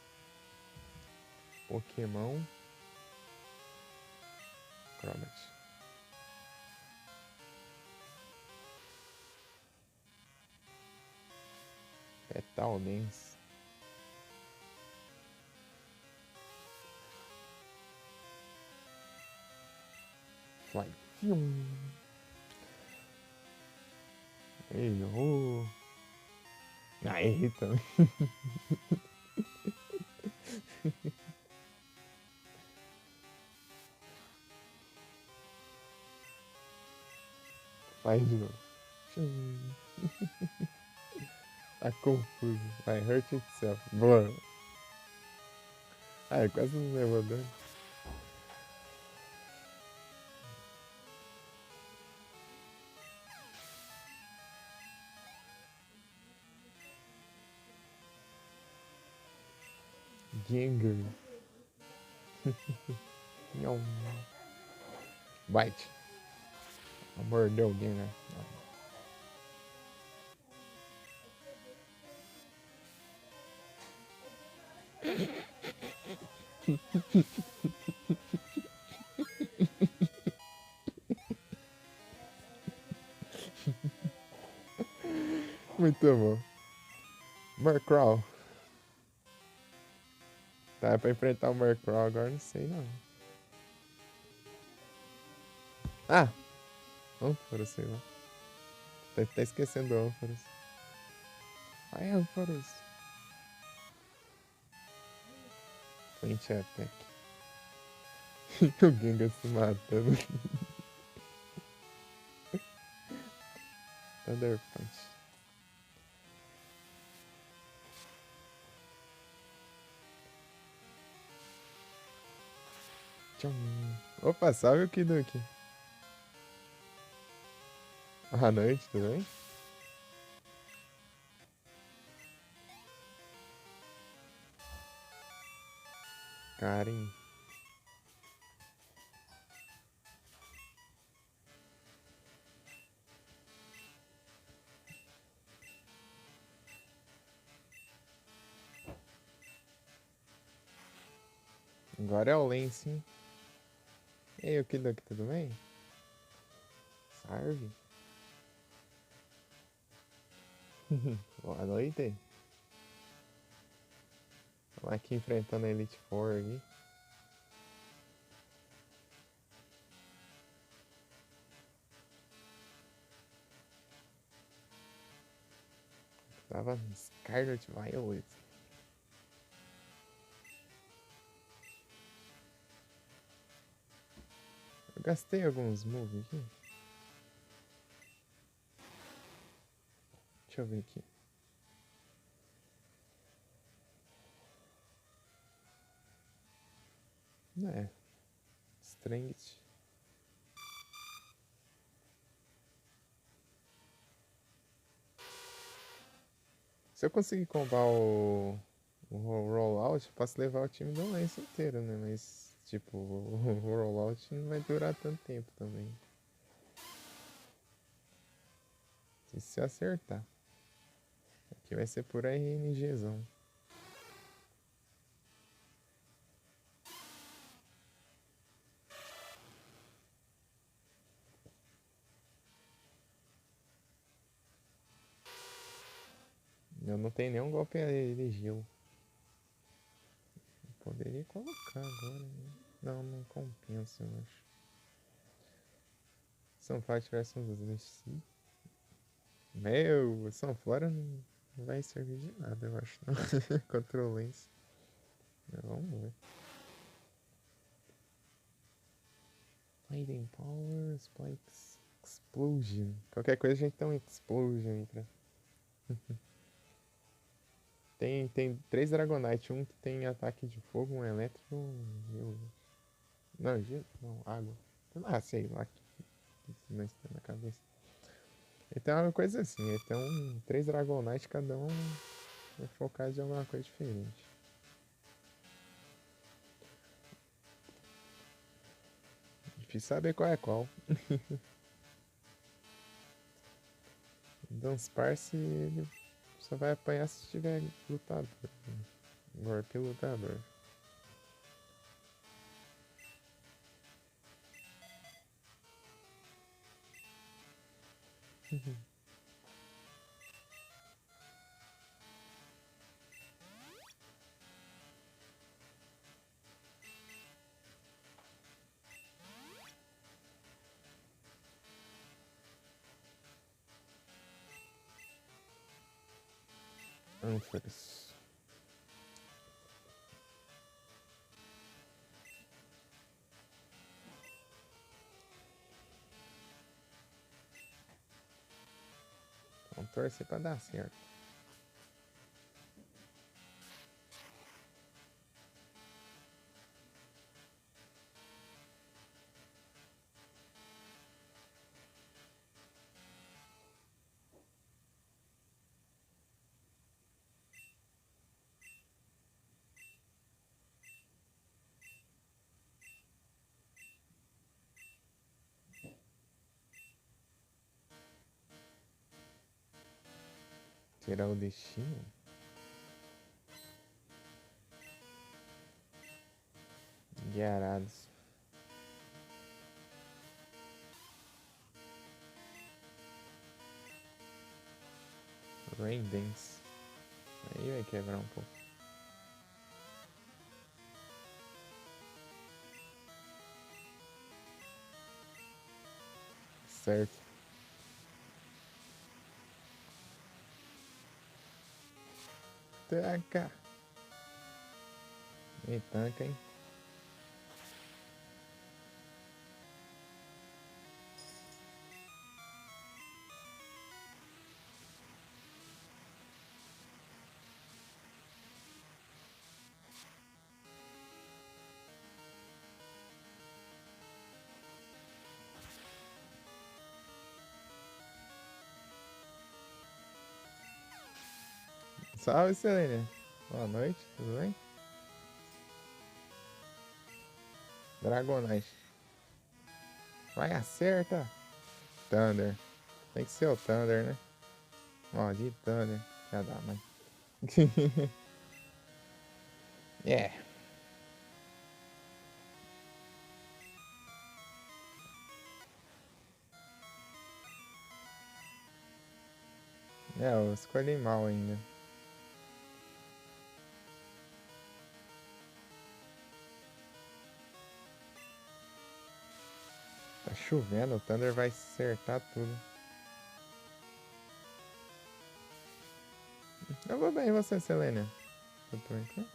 Pokémon. Crobat. Petal Dance. Fly. Errou. Ah, errei também. Faz de novo. Tá confuso. Vai, hurt itself. Boa. Ah, quase não levou dano. Gengar. Não. Bite. Mordeu alguém, né? Muito bom. Murkrow. Tá pra enfrentar o Murkrow agora, não sei não. Ah! Ampharos, sei lá. Deve estar esquecendo o Ampharos. Ai, Ampharos. Frente attack. O Gengar se matando. Thunder Punch. Tchau. Opa, salve o Kiduki. Boa noite, tudo bem? Karen. Agora é o Lance, hein? E aí, o Kiduki, tudo bem? Salve. Boa noite. Vamos aqui enfrentando a Elite Four aqui. Tava Scarlet Violet. Eu gastei alguns moves aqui. Deixa eu ver aqui. É. Strength. Se eu conseguir combar o rollout, eu posso levar o time do Lance inteiro, né? Mas, tipo, o rollout não vai durar tanto tempo também. E se eu acertar. Aqui vai ser por RNGzão. Eu não tenho nenhum golpe elegiu. Poderia colocar agora, né? Não, não compensa, eu acho. Sunfight versus Lucy. Meu, Sunflora não vai servir de nada, eu acho. Não. Contra o Lance. Vamos ver. Lightning Power, Spikes, Explosion. Qualquer coisa a gente tem um Explosion aí pra... tem 3 Dragonite, um que tem ataque de fogo, um elétrico, um gelo. Não, gelo? Não, água. Ah, sei lá. Não está na cabeça. Ele tem uma coisa assim, ele tem 3 Dragonite, cada um é focado em alguma coisa diferente. Difícil saber qual é qual. Dunsparce, ele só vai apanhar se tiver lutador. Golpe lutador. Antlers. Vamos torcer pra dar certo. Tirar o destino? Guiarados. Rain Dance. Aí vai quebrar um pouco. Certo. Taca. Me tanca, hein? Salve, Selene. Boa noite, tudo bem? Dragonite. Vai, acerta. Thunder. Tem que ser o Thunder, né? Maldito Thunder. Já dá, mãe. É. É, eu escolhi mal ainda. Tá chovendo, o Thunder vai acertar tudo. Eu vou bem, e você, Selene? Tudo tranquilo?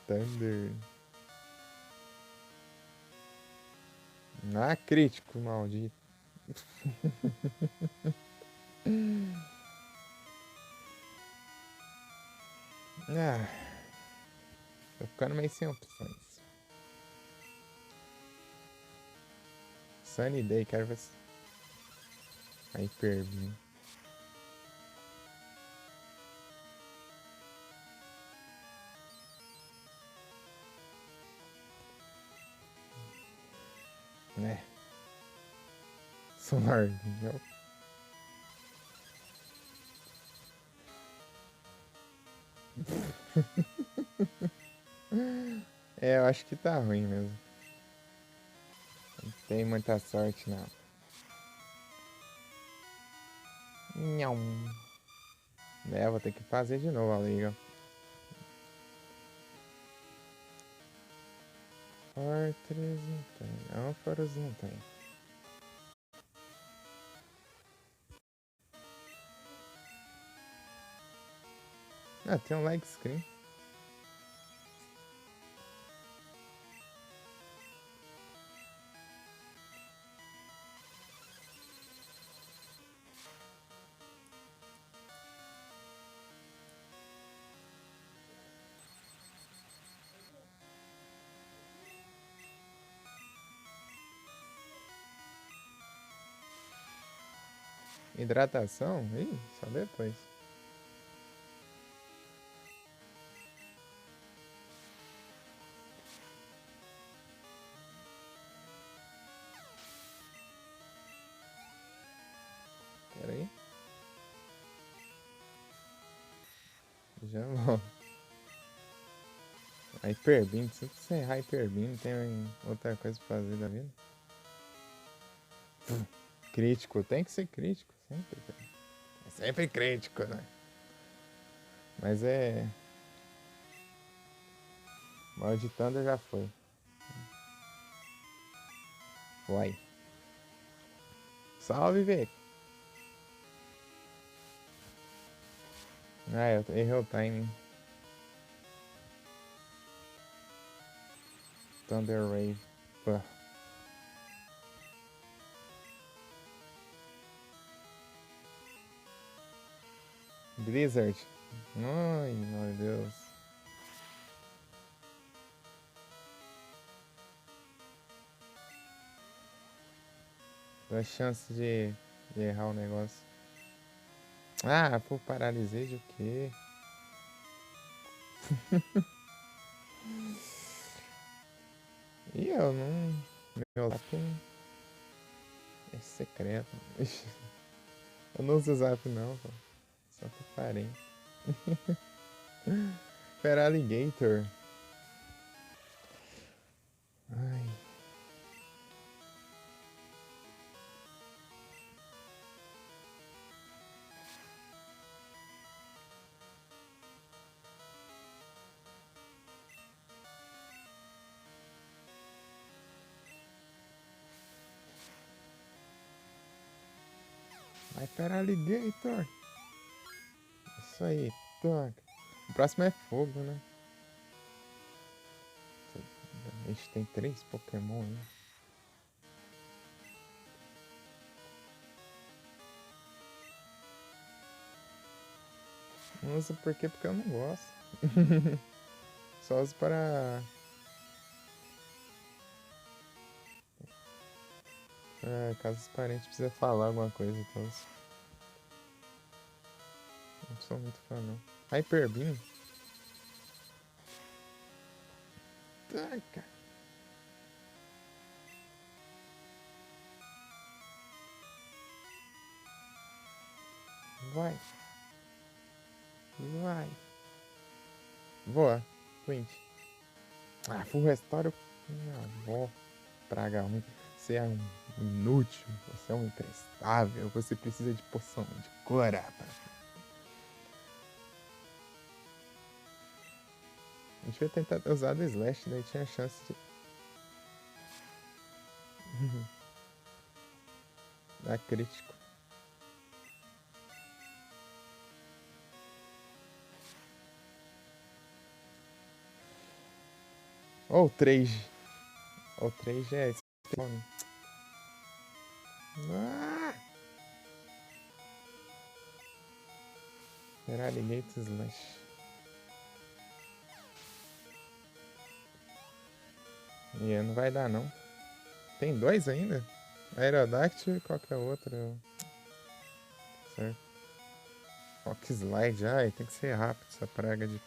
Thunder. Ah, crítico, maldito. Ah, tô ficando meio sem opções. Sunny Day, quero ver se... Hyper Beam. Né? Solar Beam. É, eu acho que tá ruim mesmo. Não tem muita sorte, não. Nham. É, vou ter que fazer de novo a liga. Fortress não tem. Ânforas não tem. Ah, tem um like screen. Hidratação? Ih, só depois. Pera aí. Já vou. Hyper Beam, se você errar Hyper Beam, não tem outra coisa pra fazer da vida. Crítico, tem que ser crítico, sempre. É sempre crítico, né? Mas é. Mal de Thunder já foi. Vai. Salve, Vê. Ah, eu errei o timing. Thunder Wave. Pô. Blizzard. Ai, meu Deus. A chance de errar o negócio. Ah, pô, paralisei de o quê? E eu não. Meu zap é secreto. Ixi, eu não uso zap não, pô. Só que parei. Feraligator. Ai. Vai, Feraligator. Isso aí, toca. O próximo é fogo, né? A gente tem 3 Pokémon aí. Não uso por quê? Porque eu não gosto. Só uso para... Caso os parentes precisem falar alguma coisa, então. Não sou muito fã, não. Hyper Beam? Taca. Vai. Vai. Voa. Twint. Full Restore. Vou. Praga ruim. Você é um inútil. Você é um imprestável. Você precisa de poção de cura. A gente ia tentar usar do Slash, daí tinha chance de. Dar crítico. Ou oh, 3. Ou 3 é esse. Alligator Slash. E não vai dar não. Tem 2 ainda? Aerodactyl e qual que é o outro? Certo. Fox Slide. Ai, tem que ser rápido essa praga de...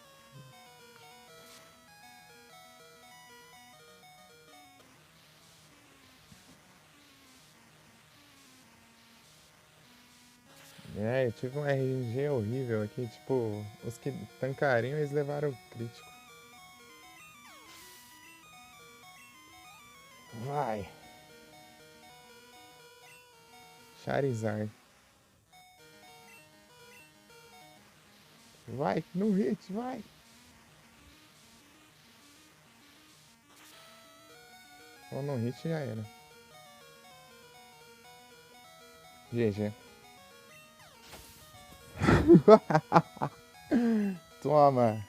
Eu tive um RG horrível aqui. Tipo, os que tancariam, eles levaram o crítico. Vai. Charizard. Vai, no hit, vai. Ou no hit já era. GG. Toma.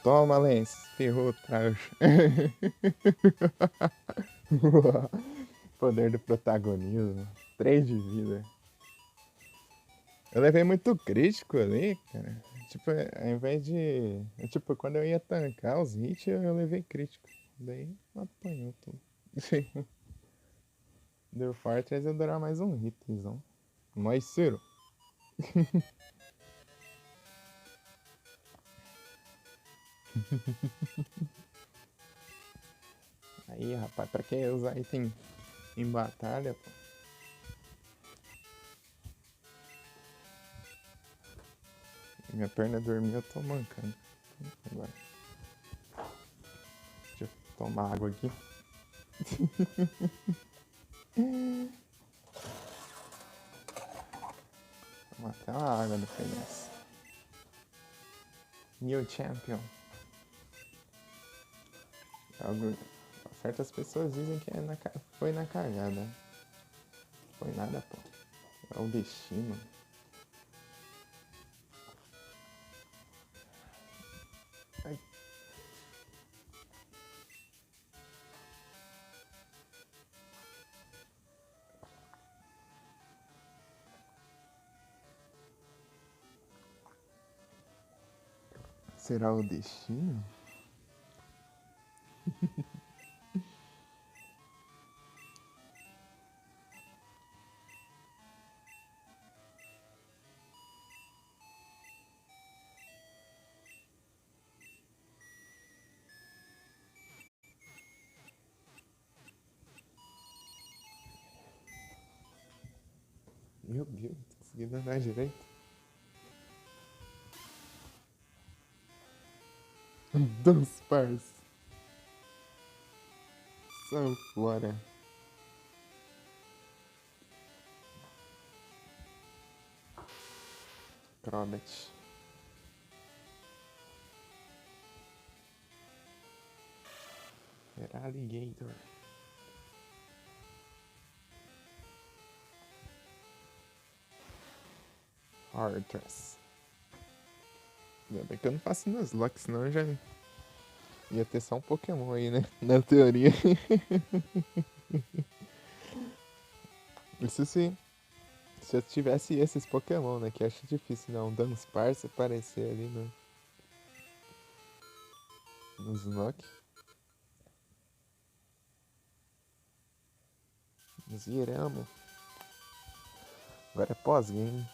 Toma, Lens. Ferrou, trouxa. Poder do protagonismo. 3 de vida. Eu levei muito crítico ali, cara. Tipo, ao invés de... Tipo, quando eu ia tancar os hits, eu levei crítico. Daí apanhou tudo. Deu Fortress ia durar mais um hitzão. Nós, Ciro. Aí, rapaz, pra que usar item em batalha, pô? Minha perna dormiu, eu tô mancando. Agora. Deixa eu tomar água aqui. Tomar até uma água depois dessa. New Champion. Certas pessoas dizem que foi na cagada. Foi nada, pô. É o destino. Ai. Será o destino? Meu Deus, tô conseguindo andar direito. Dos pars. São fora. Crobat. Era Alligator. Fortress. Ainda bem que eu não faço Nuzlocke, senão eu já ia ter só um Pokémon aí, né? Na teoria. Isso sim. Se eu tivesse esses Pokémon, né? Que eu acho difícil, não. Um Dunsparce aparecer ali no Nuzlocke. Zeramos. Agora é pós-game.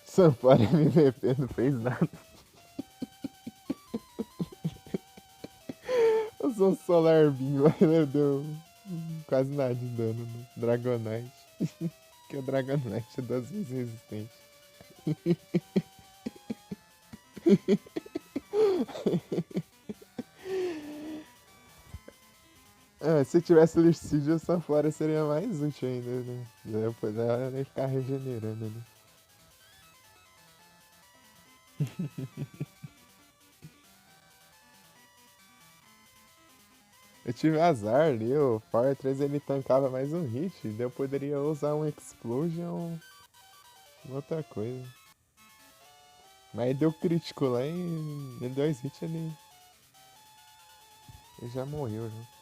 Sanfora MVP não fez nada. Eu sou Solar Beam, mas ele deu quase nada de dano no Dragonite. Que o Dragonite é 2 vezes resistente. Se tivesse Listígia, o Sanfora seria mais útil ainda, né? Depois ela ia ficar regenerando ali. Eu tive azar ali, o Power 3 ele tancava mais um hit, daí eu poderia usar um Explosion ou outra coisa. Mas deu crítico lá e em 2 hits ele já morreu já.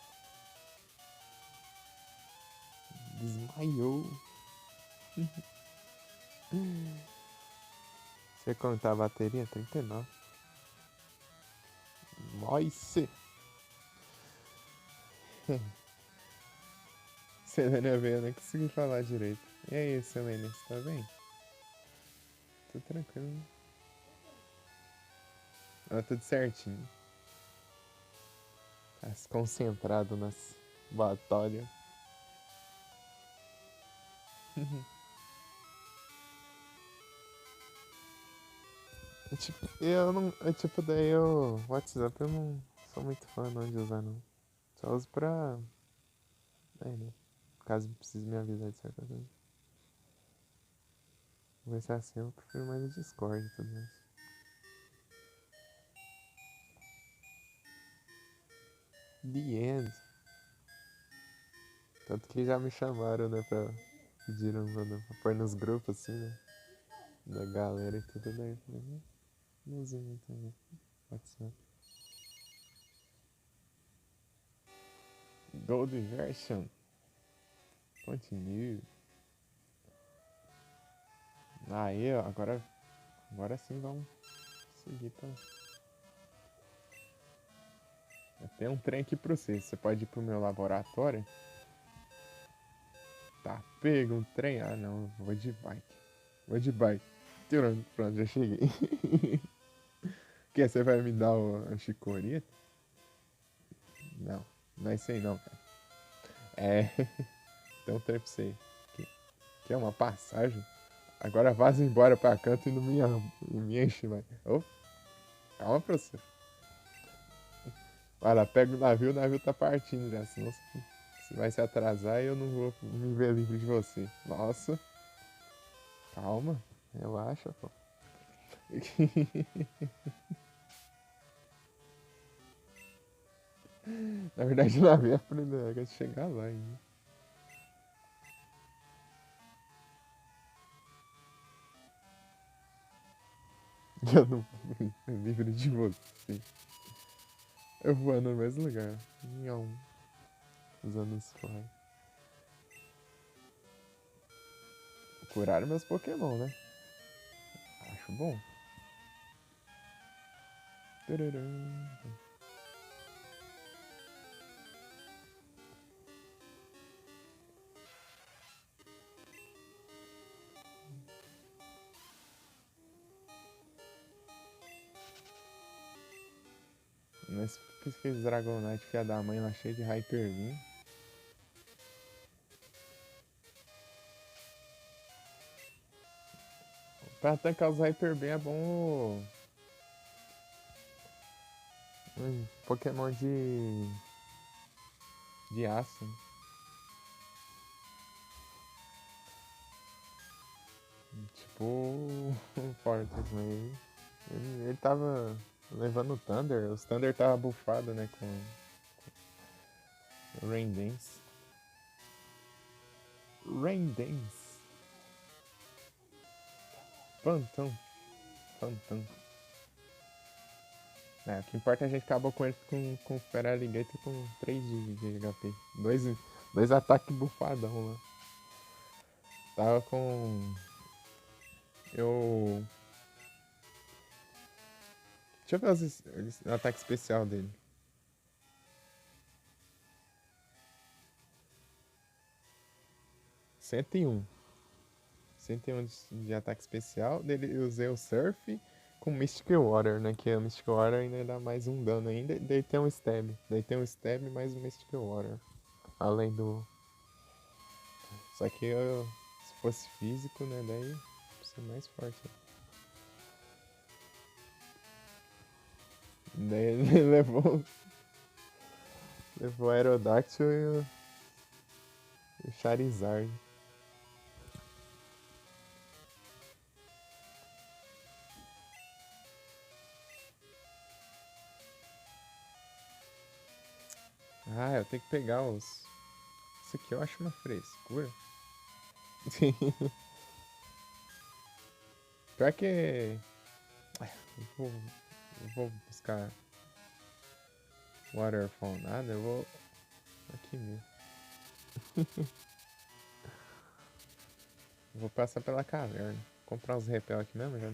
Desmaiou. Você contar a bateria? 39. Nossa! Selena veio, eu nem consegui falar direito. E aí, Selena, você tá bem? Tô tranquilo. Ela tudo certinho. Tá se concentrado nas batalhas. Eu não. Daí o WhatsApp eu não sou muito fã não de usar não. Só uso pra. Né? Caso precise me avisar de certa coisa. Vai ser assim, eu prefiro mais o Discord e tudo mais. The End. Tanto que já me chamaram, né, pediram pra pôr nos grupos assim, né? Da galera e tudo daí. Eu falei, não usei muito também. WhatsApp. Gold version. Continue. Aí, ó, agora sim vamos seguir pra. Tem um trem aqui pra você. Você pode ir pro meu laboratório. Tá, pega um trem. Ah, não, vou de bike. Vou de bike. Tirando, pronto, já cheguei. Que você vai me dar a chicorita? Não, não é isso aí não, cara. É. Tem um trem pra você. Que é uma passagem. Agora vaza embora pra canto e não me enche, mais. Ô, calma, professor. Vai lá, pega o navio tá partindo já, senão você vai se atrasar e eu não vou me ver livre de você. Nossa, calma, relaxa, pô. Na verdade, o navio é pra chegar lá ainda. Eu não vou me livre de você. Eu vou no mesmo lugar. Usando os fly. Curaram meus Pokémon, né? Acho bom. Tararam. Nesse pesquisa Dragonite, filha da mãe, lá cheio de Hyper Beam. Pra atacar os Hyper Beam é bom um Pokémon de aço. Tipo o Fortress, mas ele tava levando o Thunder. Os Thunder tava bufado, né, com o Rain Dance. Rain Dance. Pantão. O que importa é a gente acabou com ele com o Feraligatr com 3 de HP. Dois ataques bufadão lá. Tava com. Eu Deixa eu ver o ataque especial dele. 101. 101 de ataque especial. Dele eu usei o Surf com Mystic Water, né? Que o Mystic Water ainda dá mais um dano ainda. Daí tem um Stab. Daí tem um Stab mais o Mystic Water. Além do. Só que se fosse físico, né? Daí ia ser mais forte. Daí ele levou o Aerodactyl e o Charizard. Ah, eu tenho que pegar os. Isso aqui eu acho uma frescura. Pior que. Eu vou buscar Waterfall nada, eu vou. Aqui mesmo. Vou passar pela caverna. Comprar uns repel aqui mesmo já.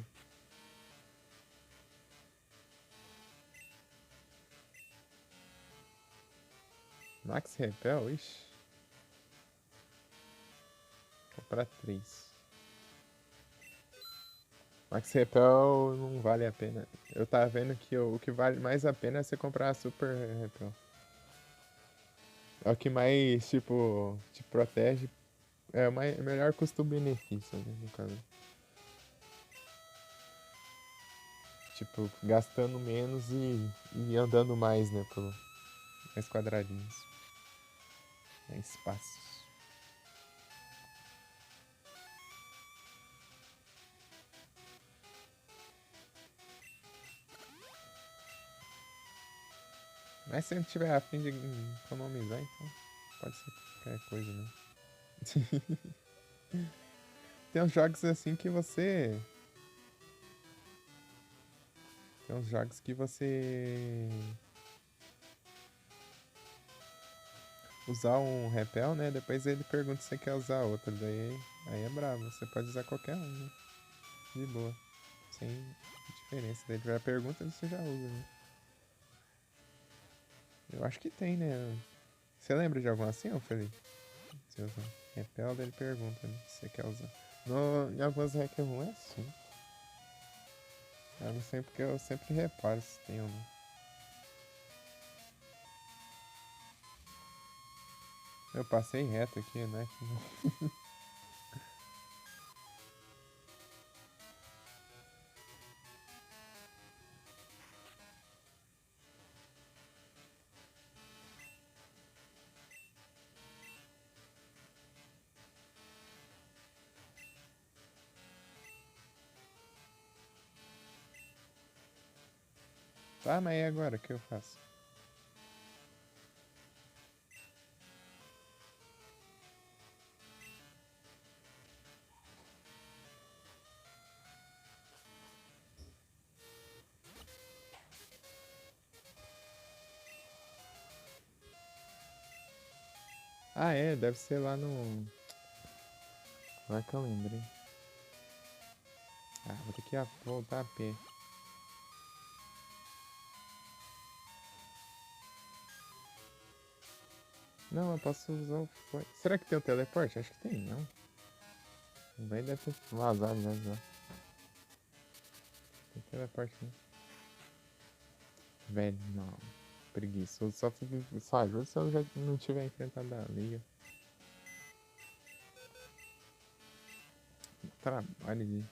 Max repel, ixi. Comprar 3. Max repel não vale a pena. Eu tava vendo que o que vale mais a pena é você comprar a super repel. É o que mais, tipo, te protege. É o melhor custo-benefício, né, no caso. Tipo, gastando menos e andando mais, né, pelo mais quadradinhos. Mais espaços. Mas se ele tiver a fim de economizar, então pode ser qualquer coisa, né? Tem uns jogos assim que você. Tem uns jogos que você. Usar um repel, né? Depois ele pergunta se você quer usar outro. Daí aí é brabo. Você pode usar qualquer um, né? De boa. Sem diferença. Daí ele já pergunta e você já usa, né? Eu acho que tem, né? Você lembra de algum assim, ô Felipe? Você usa repel, daí ele pergunta, né? Se você quer usar. Em algumas hack room é assim. Eu não sei porque eu sempre reparo se tem ou não. Eu passei reto aqui, né? Tá, mas e agora? O que eu faço? Ah, é, deve ser lá no. Agora que eu lembrei. Ah, vou ter que voltar a pé. Não, eu posso usar o. Será que tem o teleporte? Acho que tem, não. O velho deve ter vazado já. Tem teleporte, né? Velho, não. Preguiçoso. Só ajuda se eu já não tiver enfrentado a liga. Trabalho de.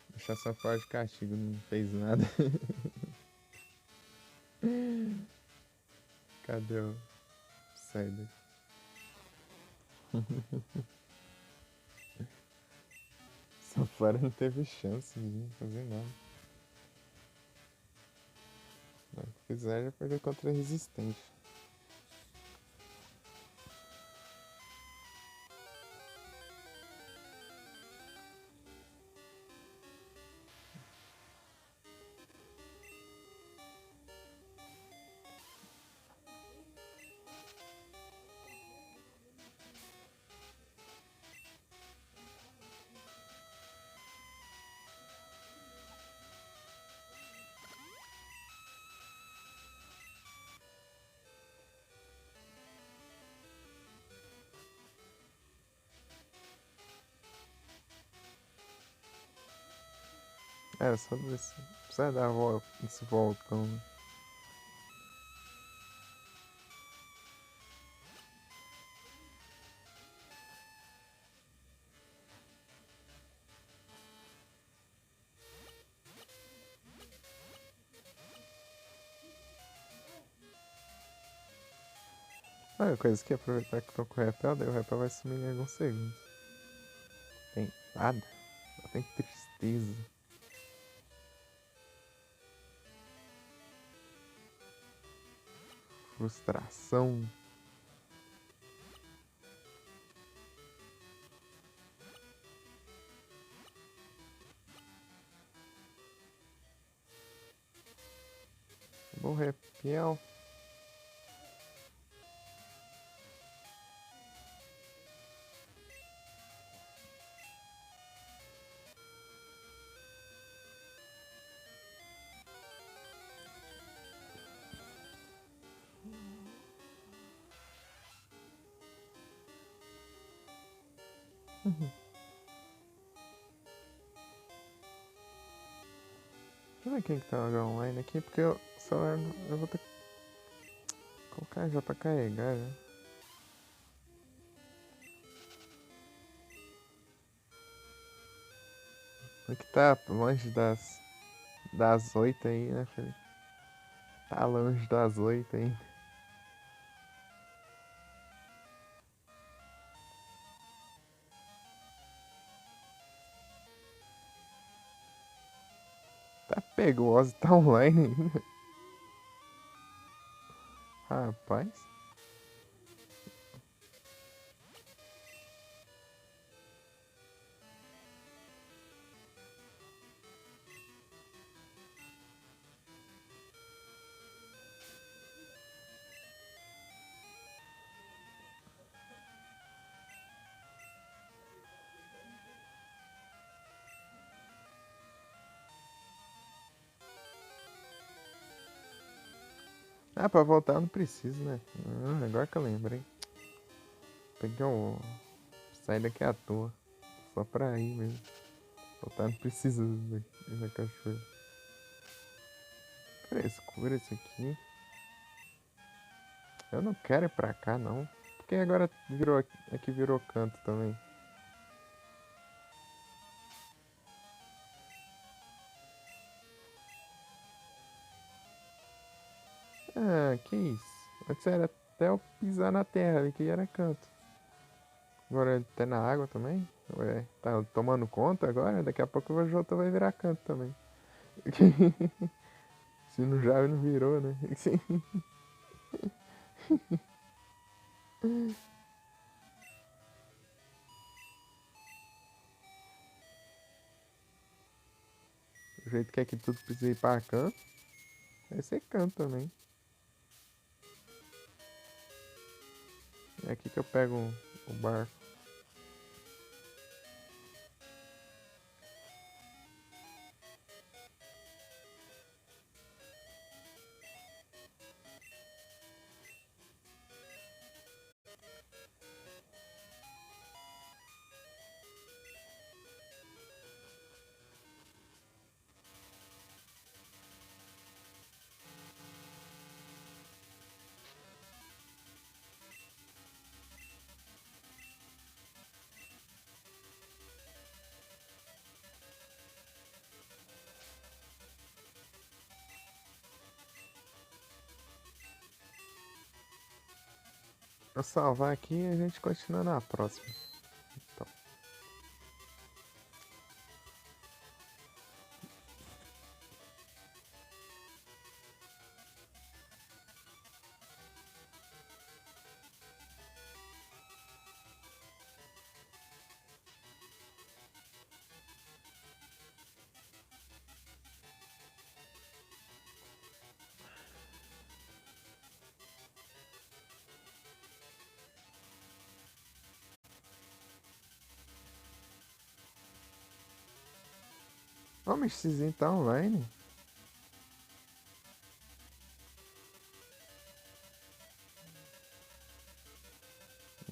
Deixar só fora de castigo, não fez nada. Cadê o. Sai daqui. Safari não teve chance de fazer nada. Apesar de perder contra a resistente. Era só desse. Precisa dar a volta nesse voltão, né? Ah, coisa que aproveitar que tô com o repel, daí o repel vai sumir em alguns segundos. Tem nada. Só tem tristeza. Frustração. Bom repel. Deixa eu ver quem que tá agora online aqui, porque o celular eu vou ter que colocar já pra carregar já. Aqui tá longe das 8 aí, né, Felipe? Tá longe das 8 ainda. Tá pego, o Ozzy tá online ainda. Rapaz. Ah, pra voltar não precisa, né? Agora que eu lembrei. Peguei um. Saí daqui à toa. Só pra ir mesmo. Voltar não precisa da cachoeira. Frescura isso aqui. Eu não quero ir pra cá, não. Porque agora virou aqui virou canto também. Ah, que isso. Antes era até eu pisar na terra ali que era canto. Agora até na água também. Ué, tá tomando conta agora? Daqui a pouco o Jota vai virar canto também. Se não já não virou, né? O jeito que é que tudo precisa ir pra canto, vai ser canto também. É aqui que eu pego o barco. Vou salvar aqui e a gente continua na próxima. Então. Ó, o Mixizinho tá online.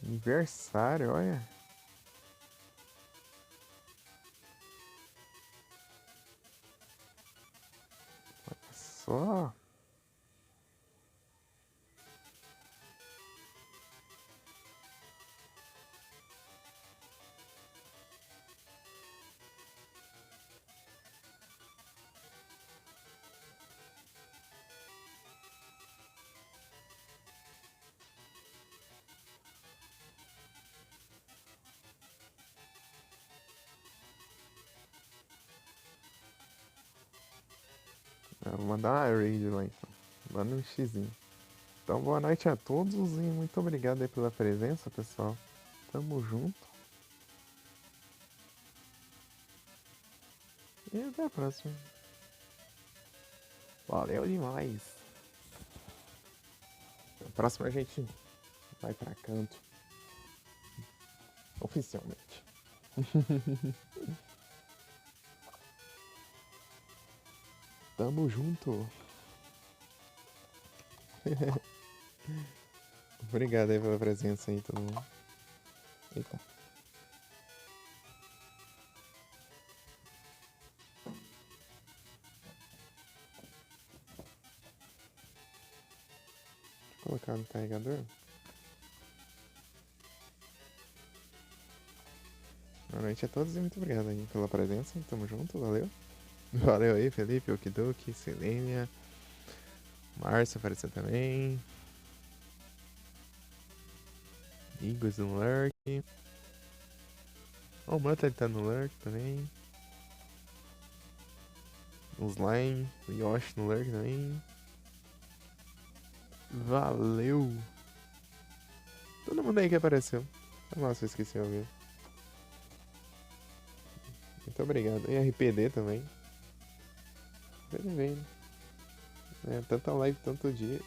Aniversário, olha. Vou mandar uma raid lá então. Manda um xizinho. Então, boa noite a todos e muito obrigado aí pela presença, pessoal. Tamo junto. E até a próxima. Valeu demais. Na próxima a gente vai pra canto. Oficialmente. Tamo junto. Obrigado aí pela presença aí, todo mundo. Eita. Vou colocar no carregador. Boa noite a todos e muito obrigado aí pela presença. Tamo junto, valeu. Valeu aí, Felipe, Okidoki, Selênia. Márcio apareceu também. Igos no Lurk. O Manta tá no Lurk também. O Slime, o Yoshi no Lurk também. Valeu! Todo mundo aí que apareceu. Nossa, eu esqueci alguém. Muito obrigado. E RPD também. Ele vem, né? É, tanta live, tanto dia.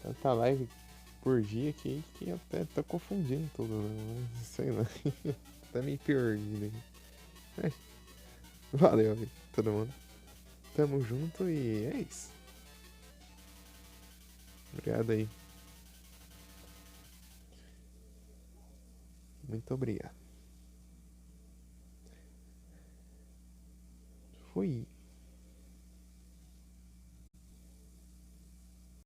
Tanta live por dia que eu até tô confundindo tudo, né? Sei lá. Tá meio perdido aqui. Mas, valeu aí, todo mundo. Tamo junto e é isso. Obrigado aí. Muito obrigado. Fui.